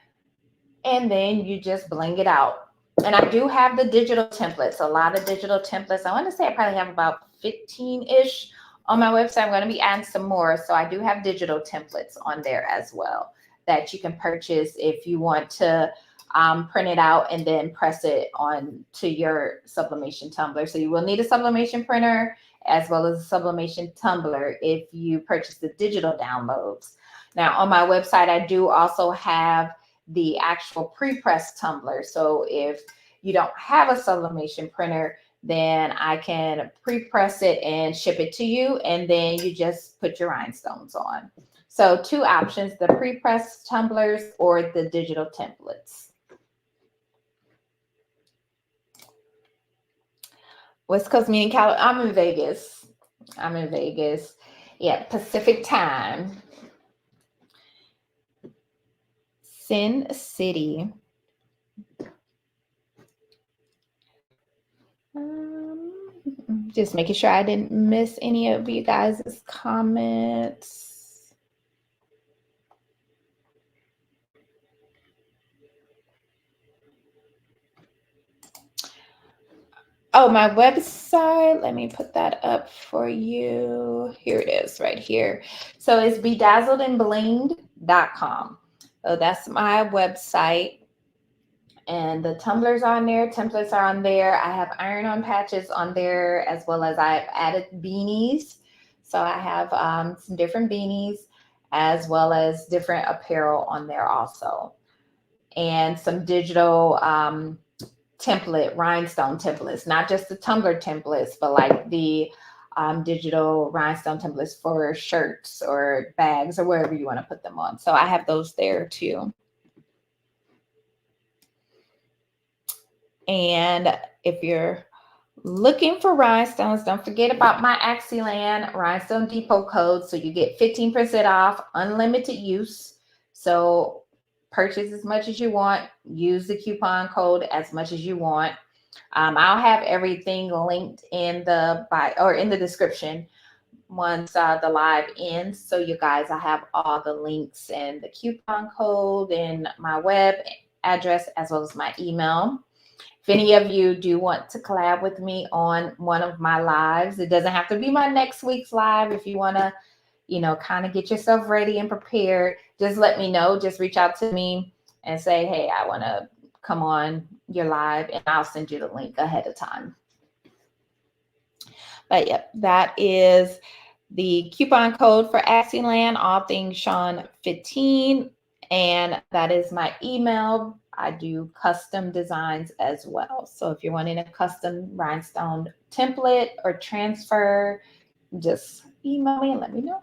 and then you just bling it out. And I do have the digital templates, a lot of digital templates. I want to say I probably have about 15-ish on my website. I'm going to be adding some more. So I do have digital templates on there as well that you can purchase if you want to print it out and then press it on to your sublimation tumbler. So you will need a sublimation printer as well as a sublimation tumbler if you purchase the digital downloads. Now on my website, I do also have the actual pre-pressed tumbler. So if you don't have a sublimation printer, then I can pre-press it and ship it to you, and then you just put your rhinestones on. So 2 options, the pre-pressed tumblers or the digital templates. West Coast meaning California. I'm in Vegas. I'm in Vegas. Yeah, Pacific time. Sin City. Just making sure I didn't miss any of you guys' comments. Oh, my website. Let me put that up for you. Here it is right here. So it's bedazzledandblinged.com. So that's my website. And the tumblers are on there, templates are on there. I have iron-on patches on there, as well as I've added beanies. So I have some different beanies, as well as different apparel on there also. And some digital template, rhinestone templates, not just the tumbler templates, but like the digital rhinestone templates for shirts or bags or wherever you want to put them on. So I have those there too. And if you're looking for rhinestones, don't forget about my Axiland Rhinestone Depot code. So you get 15% off, unlimited use. So purchase as much as you want. Use the coupon code as much as you want. I'll have everything linked in the bio or in the description once the live ends. So you guys, I have all the links and the coupon code and my web address, as well as my email. If any of you do want to collab with me on one of my lives, it doesn't have to be my next week's live. If you want to, you know, kind of get yourself ready and prepared, just let me know. Just reach out to me and say, hey, I want to come on your live, and I'll send you the link ahead of time. But yep, that is the coupon code for Axiland, all things Sean 15. And that is my email. I do custom designs as well. So if you're wanting a custom rhinestone template or transfer, just email me and let me know.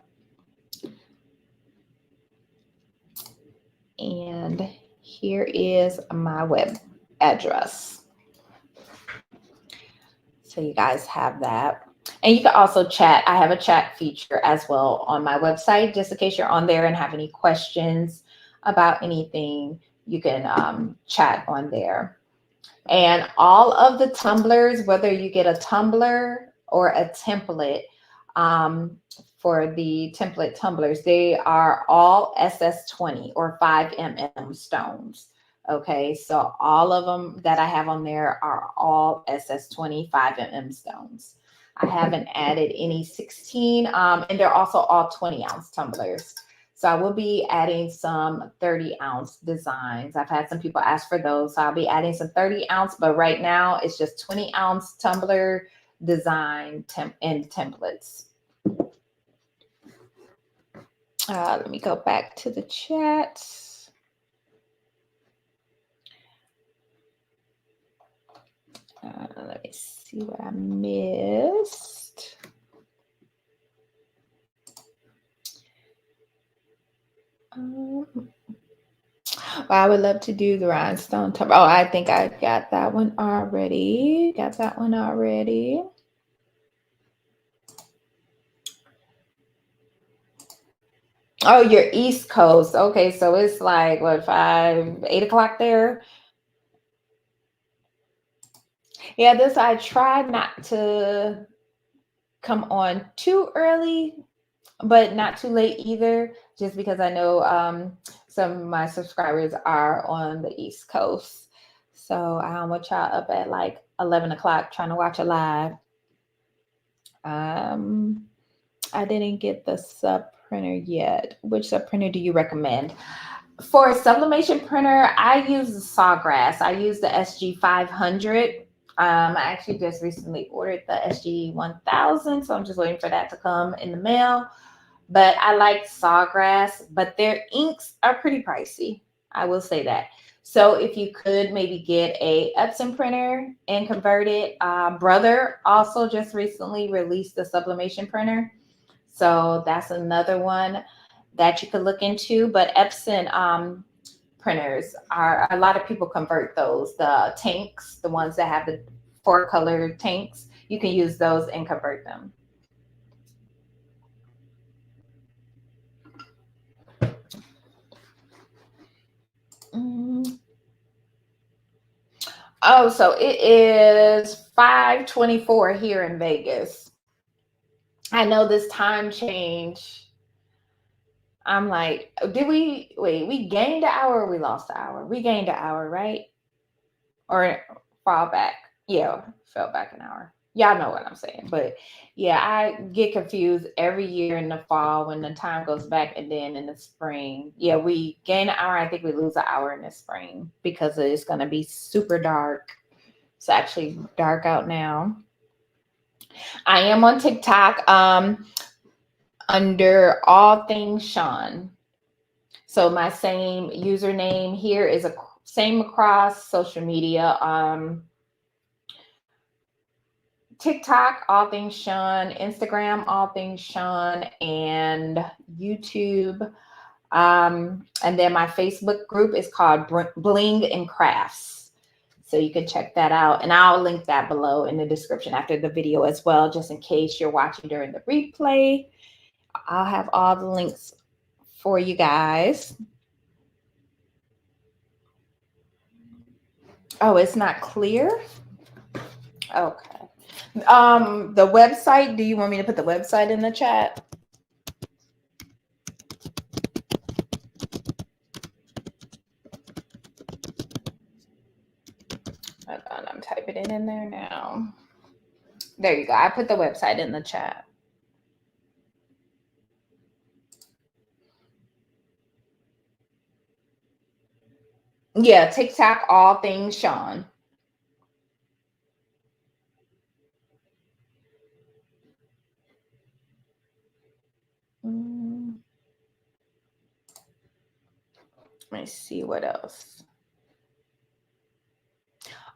And here is my web address. So you guys have that. And you can also chat. I have a chat feature as well on my website, just in case you're on there and have any questions about anything. You can chat on there. And all of the tumblers, whether you get a tumbler or a template, for the template tumblers, they are all SS20 or 5mm stones. Okay, so all of them that I have on there are all SS20 5mm stones. I haven't added any 16, and they're also all 20-ounce tumblers. So I will be adding some 30-ounce designs. I've had some people ask for those, so I'll be adding some 30-ounce, but right now it's just 20-ounce tumbler design and templates. Let me go back to the chat. Let me see what I missed. Well, I would love to do the rhinestone tumbler. Oh, I think I got that one already. Oh, you're East Coast. Okay, so it's like what, 8 o'clock there? Yeah, this I tried not to come on too early, but not too late either, just because I know some of my subscribers are on the East Coast. So I don't want y'all up at like 11 o'clock trying to watch a live. I didn't get the sub printer yet. Which sub printer do you recommend? For a sublimation printer, I use the Sawgrass. I use the SG500. I actually just recently ordered the SG1000, so I'm just waiting for that to come in the mail. But I like Sawgrass, but their inks are pretty pricey. I will say that. So if you could maybe get a Epson printer and convert it. Brother also just recently released the Sublimation printer. So that's another one that you could look into. But Epson printers are, a lot of people convert those. The tanks, the ones that have the 4-color tanks, you can use those and convert them. Oh, so it is 5:24 here in Vegas. I know this time change. I'm like, did we gained an hour or we lost an hour? We gained an hour, right? Or fall back. Yeah, fell back an hour. Y'all know what I'm saying. But yeah, I get confused every year in the fall when the time goes back, and then in the spring. Yeah, we gain an hour. I think we lose an hour in the spring because it's going to be super dark. It's actually dark out now. I am on TikTok under All Things Sean. So my same username here is a same across social media. TikTok, All Things Sean, Instagram, All Things Sean, and YouTube. And then my Facebook group is called Bling and Crafts. So you can check that out. And I'll link that below in the description after the video as well, just in case you're watching during the replay. I'll have all the links for you guys. Oh, it's not clear? Okay. The website, do you want me to put the website in the chat? Hold on, I'm typing it in there now. There you go. I put the website in the chat. Yeah, TikTok, All Things Sean. Let me see what else.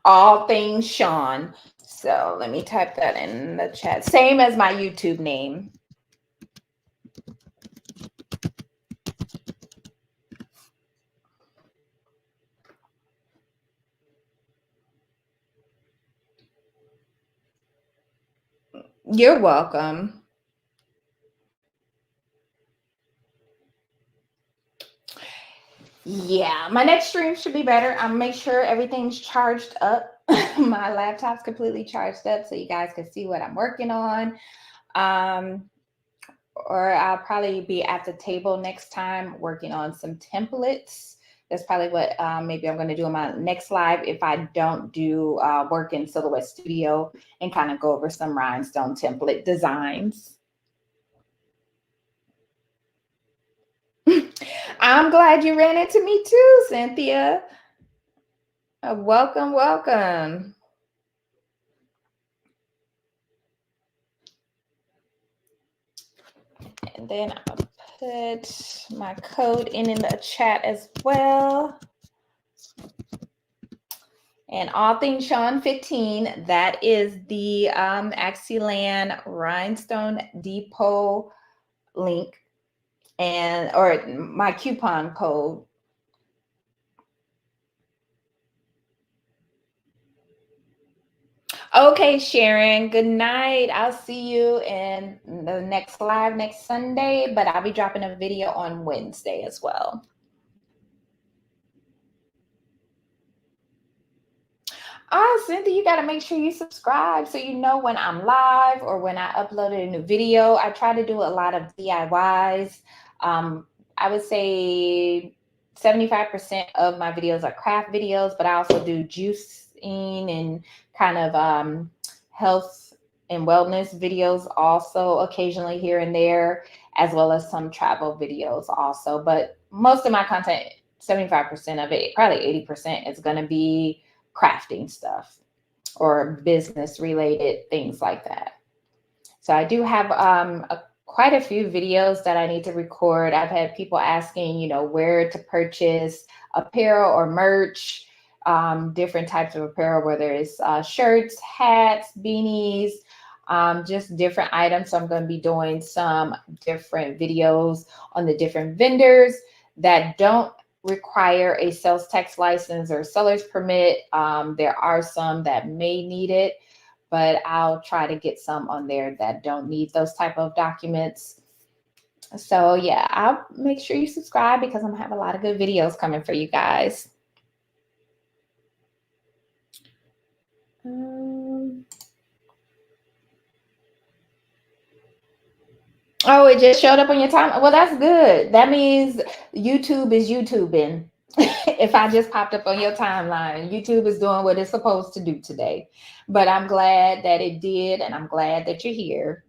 All Things Sean. So let me type that in the chat. Same as my YouTube name. You're welcome. Yeah, my next stream should be better. I'll make sure everything's charged up. My laptop's completely charged up so you guys can see what I'm working on. Or I'll probably be at the table next time working on some templates. That's probably what maybe I'm going to do in my next live if I don't do work in Silhouette Studio, and kind of go over some rhinestone template designs. I'm glad you ran into me too, Cynthia. Welcome, welcome. And then I'll put my code in the chat as well. And All Things Sean 15, that is the Axiland Rhinestone Depot link, and or my coupon code. Okay, Sharon, good night. I'll see you in the next live next Sunday, but I'll be dropping a video on Wednesday as well. Oh, Cynthia, you got to make sure you subscribe so you know when I'm live or when I upload a new video. I try to do a lot of DIYs. I would say 75% of my videos are craft videos, but I also do juicing and kind of health and wellness videos also occasionally here and there, as well as some travel videos also. But most of my content, 75% of it, probably 80%, is going to be crafting stuff or business related things like that. So I do have quite a few videos that I need to record. I've had people asking, where to purchase apparel or merch, different types of apparel, whether it's shirts, hats, beanies, just different items. So I'm going to be doing some different videos on the different vendors that don't require a sales tax license or seller's permit. There are some that may need it, but I'll try to get some on there that don't need those type of documents. So yeah, I'll make sure you subscribe because I'm gonna have a lot of good videos coming for you guys. Oh, it just showed up on your time. Well, that's good. That means YouTube is YouTubing. If I just popped up on your timeline, YouTube is doing what it's supposed to do today. But I'm glad that it did, and I'm glad that you're here.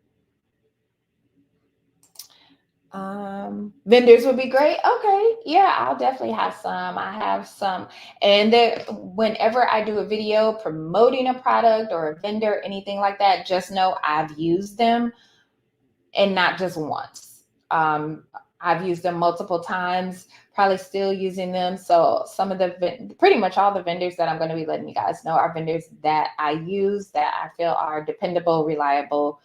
Vendors would be great. Okay, yeah, I'll definitely have some. I have some, and whenever I do a video promoting a product or a vendor, anything like that, just know I've used them, and not just once. I've used them multiple times, probably still using them. So some of pretty much all the vendors that I'm going to be letting you guys know are vendors that I use, that I feel are dependable, reliable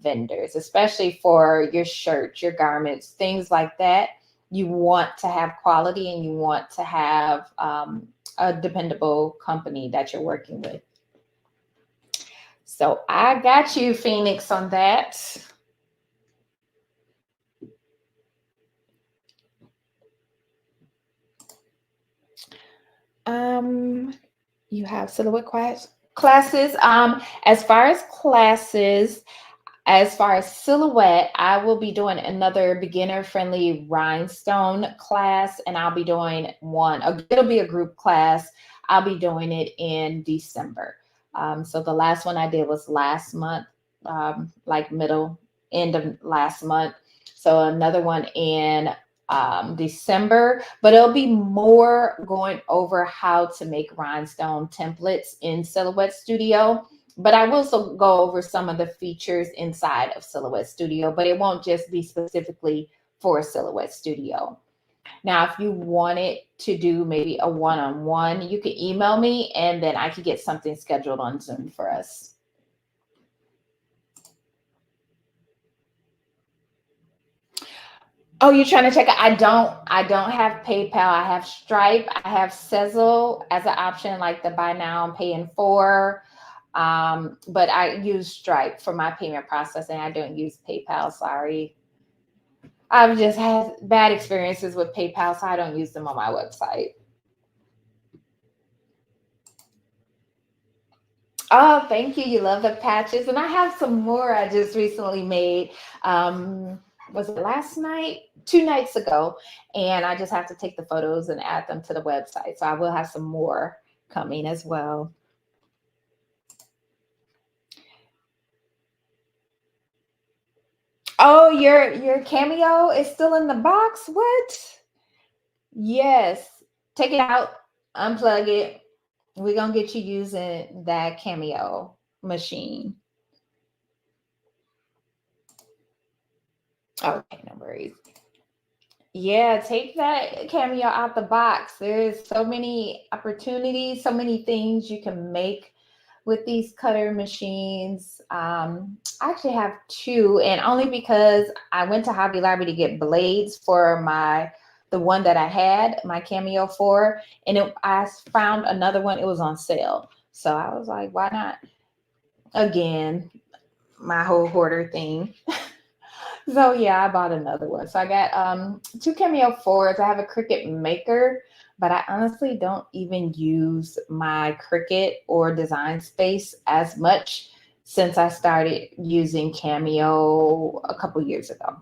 vendors, especially for your shirts, your garments, things like that. You want to have quality, and you want to have a dependable company that you're working with. So I got you, Phoenix, on that. You have silhouette classes. As far as silhouette, I will be doing another beginner-friendly rhinestone class, and I'll be doing it'll be a group class. I'll be doing it in December. So the last one I did was last month, like end of last month. So another one in December, but it'll be more going over how to make rhinestone templates in Silhouette Studio. But I will also go over some of the features inside of Silhouette Studio, but it won't just be specifically for Silhouette Studio. Now, if you wanted to do maybe a one-on-one, you can email me, and then I could get something scheduled on Zoom for us. Oh, you're trying to check it? I don't have PayPal. I have Stripe. I have Sezzle as an option, like the buy now and pay in 4. But I use Stripe for my payment processing. I don't use PayPal. Sorry. I've just had bad experiences with PayPal, so I don't use them on my website. Oh, thank you. You love the patches. And I have some more I just recently made. Was it last night? 2 nights ago. And I just have to take the photos and add them to the website. So I will have some more coming as well. Oh, your Cameo is still in the box? What? Yes. Take it out, unplug it. We're going to get you using that Cameo machine. Okay, no worries. Yeah, take that Cameo out the box. There's so many opportunities, so many things you can make with these cutter machines. I actually have 2, and only because I went to Hobby Lobby to get blades for the one that I had my Cameo for, and I found another one. It was on sale, so I was like, why not? Again, my whole hoarder thing. So yeah, I bought another one. So I got 2 Cameo 4s. I have a Cricut Maker, but I honestly don't even use my Cricut or Design Space as much since I started using Cameo a couple years ago.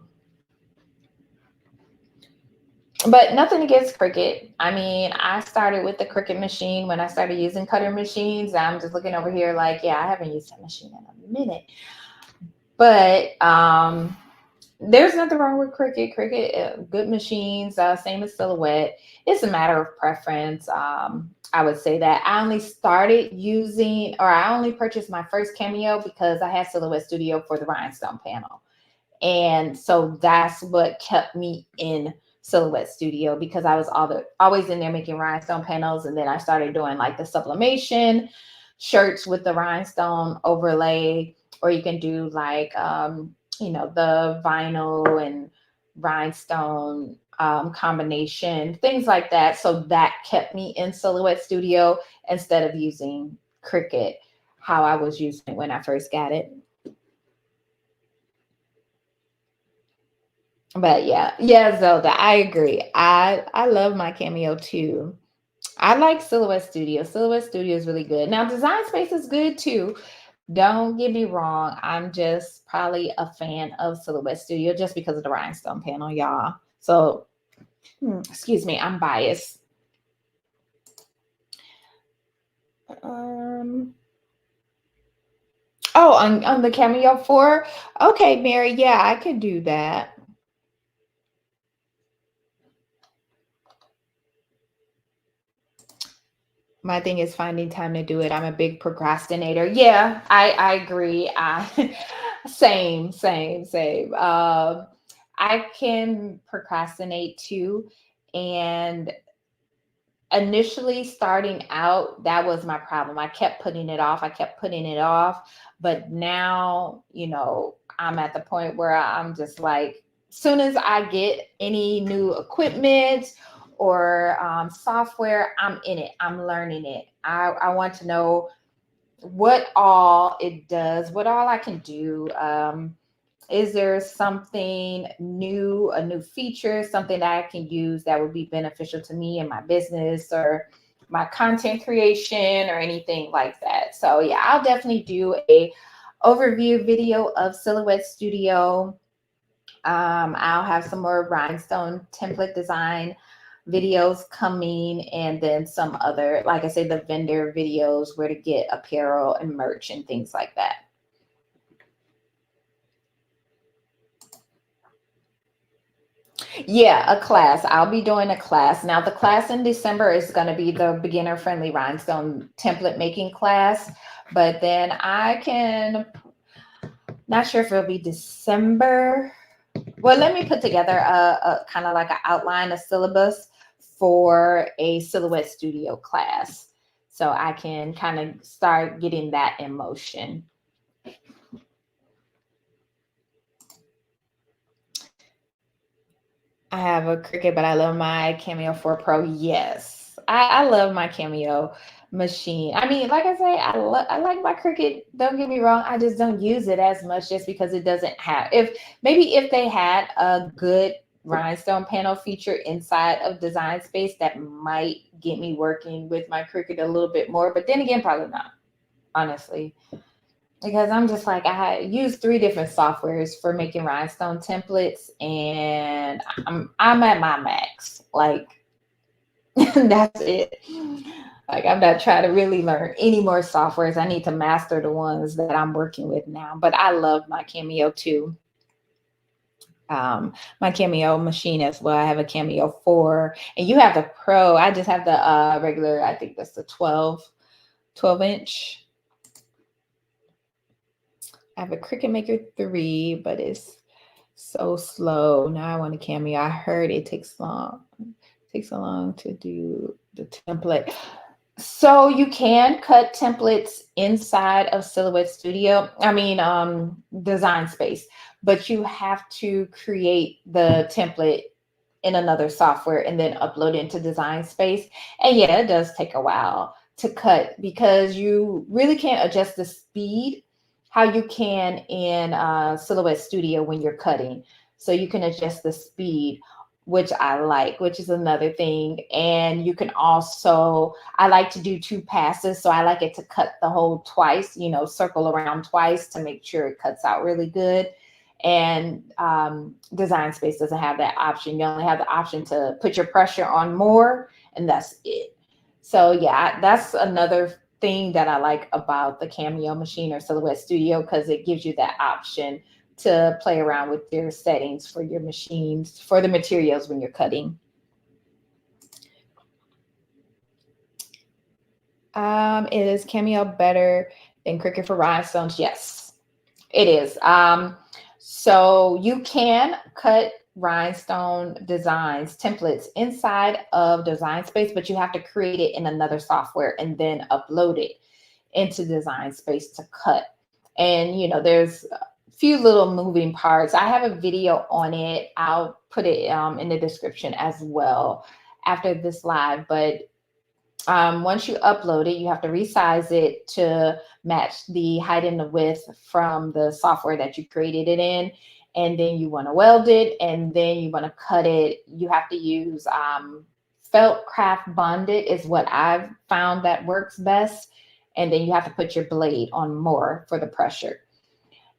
But nothing against Cricut. I mean, I started with the Cricut machine when I started using cutter machines. I'm just looking over here like, yeah, I haven't used that machine in a minute. But there's nothing wrong with Cricut. Cricut, good machines, same as Silhouette. It's a matter of preference. I would say that I only purchased my first Cameo because I had Silhouette Studio for the rhinestone panel. And so that's what kept me in Silhouette Studio, because I was always in there making rhinestone panels. And then I started doing like the sublimation shirts with the rhinestone overlay, or you can do like, the vinyl and rhinestone combination, things like that. So that kept me in Silhouette Studio instead of using Cricut, how I was using it when I first got it. But yeah, Zelda, I agree. I love my Cameo too. I like Silhouette Studio. Silhouette Studio is really good. Now, Design Space is good too. Don't get me wrong. I'm just probably a fan of Silhouette Studio just because of the rhinestone panel, y'all. So, excuse me, I'm biased. Oh, on the Cameo 4? Okay, Mary, yeah, I could do that. My thing is finding time to do it. I'm a big procrastinator. Yeah, I agree. Same. I can procrastinate too. And initially starting out, that was my problem. I kept putting it off. But now, I'm at the point where I'm just like, soon as I get any new equipment or software, I'm in it. I'm learning it. I want to know what all it does, what all I can do. Is there something new, a new feature, something that I can use that would be beneficial to me and my business or my content creation or anything like that? So yeah, I'll definitely do a overview video of Silhouette Studio. I'll have some more rhinestone template design videos coming, and then some other, like I said, the vendor videos, where to get apparel and merch and things like that. Yeah, a class. I'll be doing a class. Now, the class in December is going to be the beginner friendly rhinestone template making class. But then not sure if it'll be December. Well, let me put together a kind of like an outline, a syllabus for a Silhouette Studio class, so I can kind of start getting that in motion. I have a Cricut, but I love my Cameo 4 Pro. Yes, I love my Cameo machine. I mean, like I say, I like my Cricut. Don't get me wrong. I just don't use it as much just because it doesn't have. If they had a good rhinestone panel feature inside of Design Space, that might get me working with my Cricut a little bit more. But then again, probably not, honestly, because I'm just like, I use 3 different softwares for making rhinestone templates, and I'm at my max. Like, that's it. Like, I'm not trying to really learn any more softwares. I need to master the ones that I'm working with now. But I love my Cameo too. My Cameo machine as well. I have a Cameo 4, and you have the Pro. I just have the regular. I think that's the 12 inch. I have a Cricut Maker 3, but it's so slow. Now I want a Cameo. I heard it takes long. It takes so long to do the template. So you can cut templates inside of Silhouette Studio. I mean, Design Space, but you have to create the template in another software and then upload it into Design Space. And yeah, it does take a while to cut, because you really can't adjust the speed how you can in Silhouette Studio when you're cutting. So you can adjust the speed, which I like, which is another thing. And you can also, I like to do 2 passes. So I like it to cut the hole twice, circle around twice to make sure it cuts out really good. And Design Space doesn't have that option. You only have the option to put your pressure on more, and that's it. So yeah, that's another thing that I like about the Cameo machine or Silhouette Studio, because it gives you that option to play around with your settings for your machines, for the materials when you're cutting. Is Cameo better than Cricut for rhinestones? Yes, it is. So you can cut rhinestone designs templates inside of Design Space, but you have to create it in another software and then upload it into Design Space to cut. And you know, there's a few little moving parts. I have a video on it. I'll put it in the description as well after this live. But once you upload it, you have to resize it to match the height and the width from the software that you created it in. And then you want to weld it, and then you want to cut it. You have to use felt craft bonded is what I've found that works best. And then you have to put your blade on more for the pressure.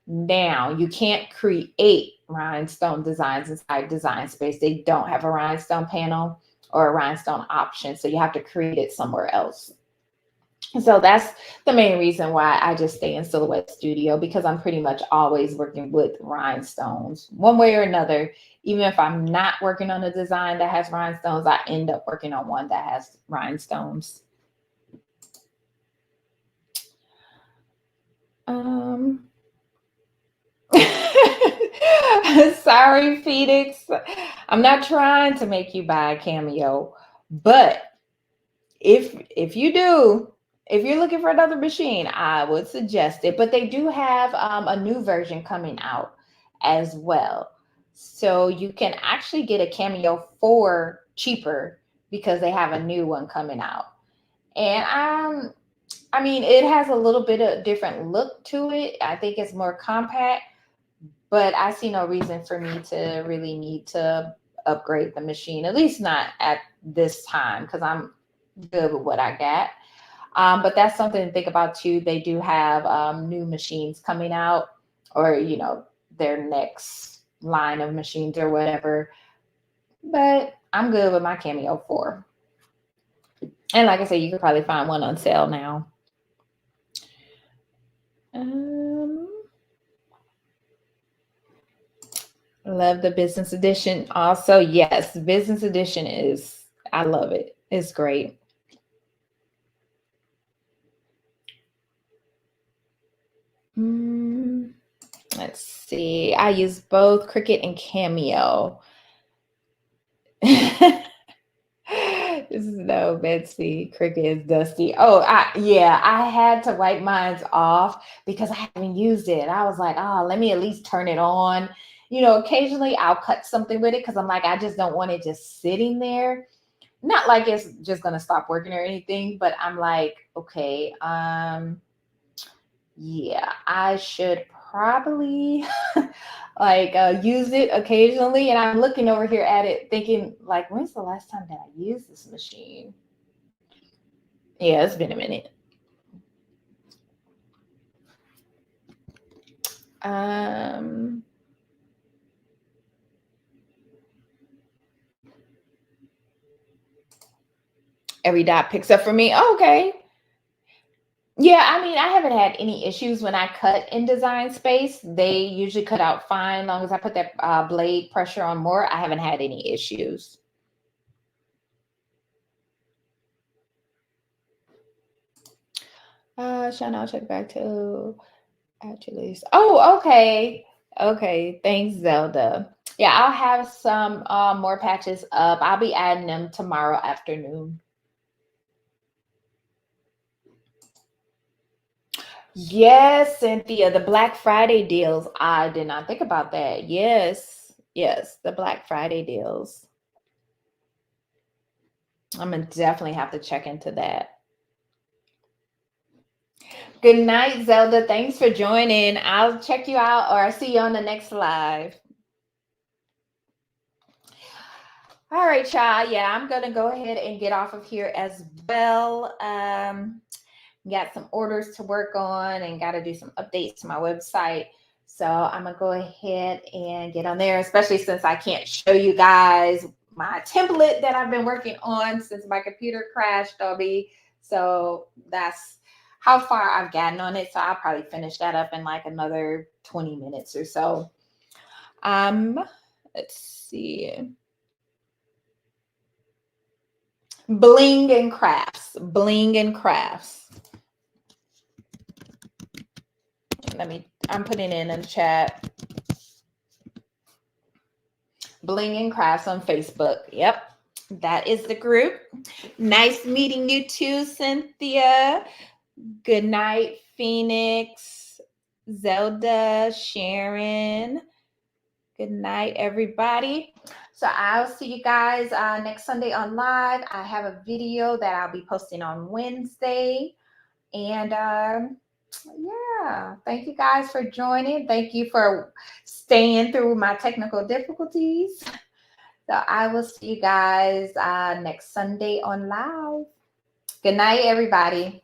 Now, you can't create rhinestone designs inside Design Space. They don't have a rhinestone panel or a rhinestone option, so you have to create it somewhere else. So that's the main reason why I just stay in Silhouette Studio, because I'm pretty much always working with rhinestones one way or another. Even if I'm not working on a design that has rhinestones, I end up working on one that has rhinestones. Sorry, Phoenix. I'm not trying to make you buy a Cameo, but if you do, if you're looking for another machine, I would suggest it. But they do have a new version coming out as well. So you can actually get a Cameo 4 cheaper because they have a new one coming out. And I mean, it has a little bit of different look to it. I think it's more compact, but I see no reason for me to really need to upgrade the machine, at least not at this time, because I'm good with what I got. But that's something to think about too. They do have new machines coming out, or, you know, their next line of machines or whatever. But I'm good with my Cameo 4. And like I said, you could probably find one on sale now. Love the business edition. Also, yes, business edition is, I love it. It's great. Let's see. I use both Cricut and Cameo. This is no Betsy. Cricut is dusty. Oh, yeah, I had to wipe mine off because I haven't used it. I was like, oh, let me at least turn it on. You know, occasionally I'll cut something with it because I'm like, I just don't want it just sitting there. Not like it's just gonna stop working or anything, but I'm like, okay, yeah, I should probably like use it occasionally. And I'm looking over here at it thinking, like, when's the last time that I used this machine? Yeah, it's been a minute. Every dot picks up for me. Oh, okay. Yeah, I mean, I haven't had any issues when I cut in Design Space. They usually cut out fine, as long as I put that blade pressure on more. I haven't had any issues. Shall I'll check back to actually. Oh, okay. Okay. Thanks, Zelda. Yeah, I'll have some more patches up. I'll be adding them tomorrow afternoon. Yes, Cynthia, the Black Friday deals. I did not think about that. Yes, yes, the Black Friday deals. I'm gonna definitely have to check into that. Good night, Zelda. Thanks for joining. I'll check you out, or I'll see you on the next live. All right, y'all. Yeah, I'm gonna go ahead and get off of here as well. Got some orders to work on and got to do some updates to my website. So I'm gonna go ahead and get on there, especially since I can't show you guys my template that I've been working on since my computer crashed on me. So that's how far I've gotten on it. So I'll probably finish that up in like another 20 minutes or so. Let's see. Bling and crafts. Bling and crafts. I'm putting in the chat. Bling and Crafts on Facebook. Yep, that is the group. Nice meeting you too, Cynthia. Good night, Phoenix, Zelda, Sharon. Good night, everybody. So I'll see you guys next Sunday on live. I have a video that I'll be posting on Wednesday. And yeah, thank you guys for joining. Thank you for staying through my technical difficulties. So I will see you guys next Sunday on live. Good night, everybody.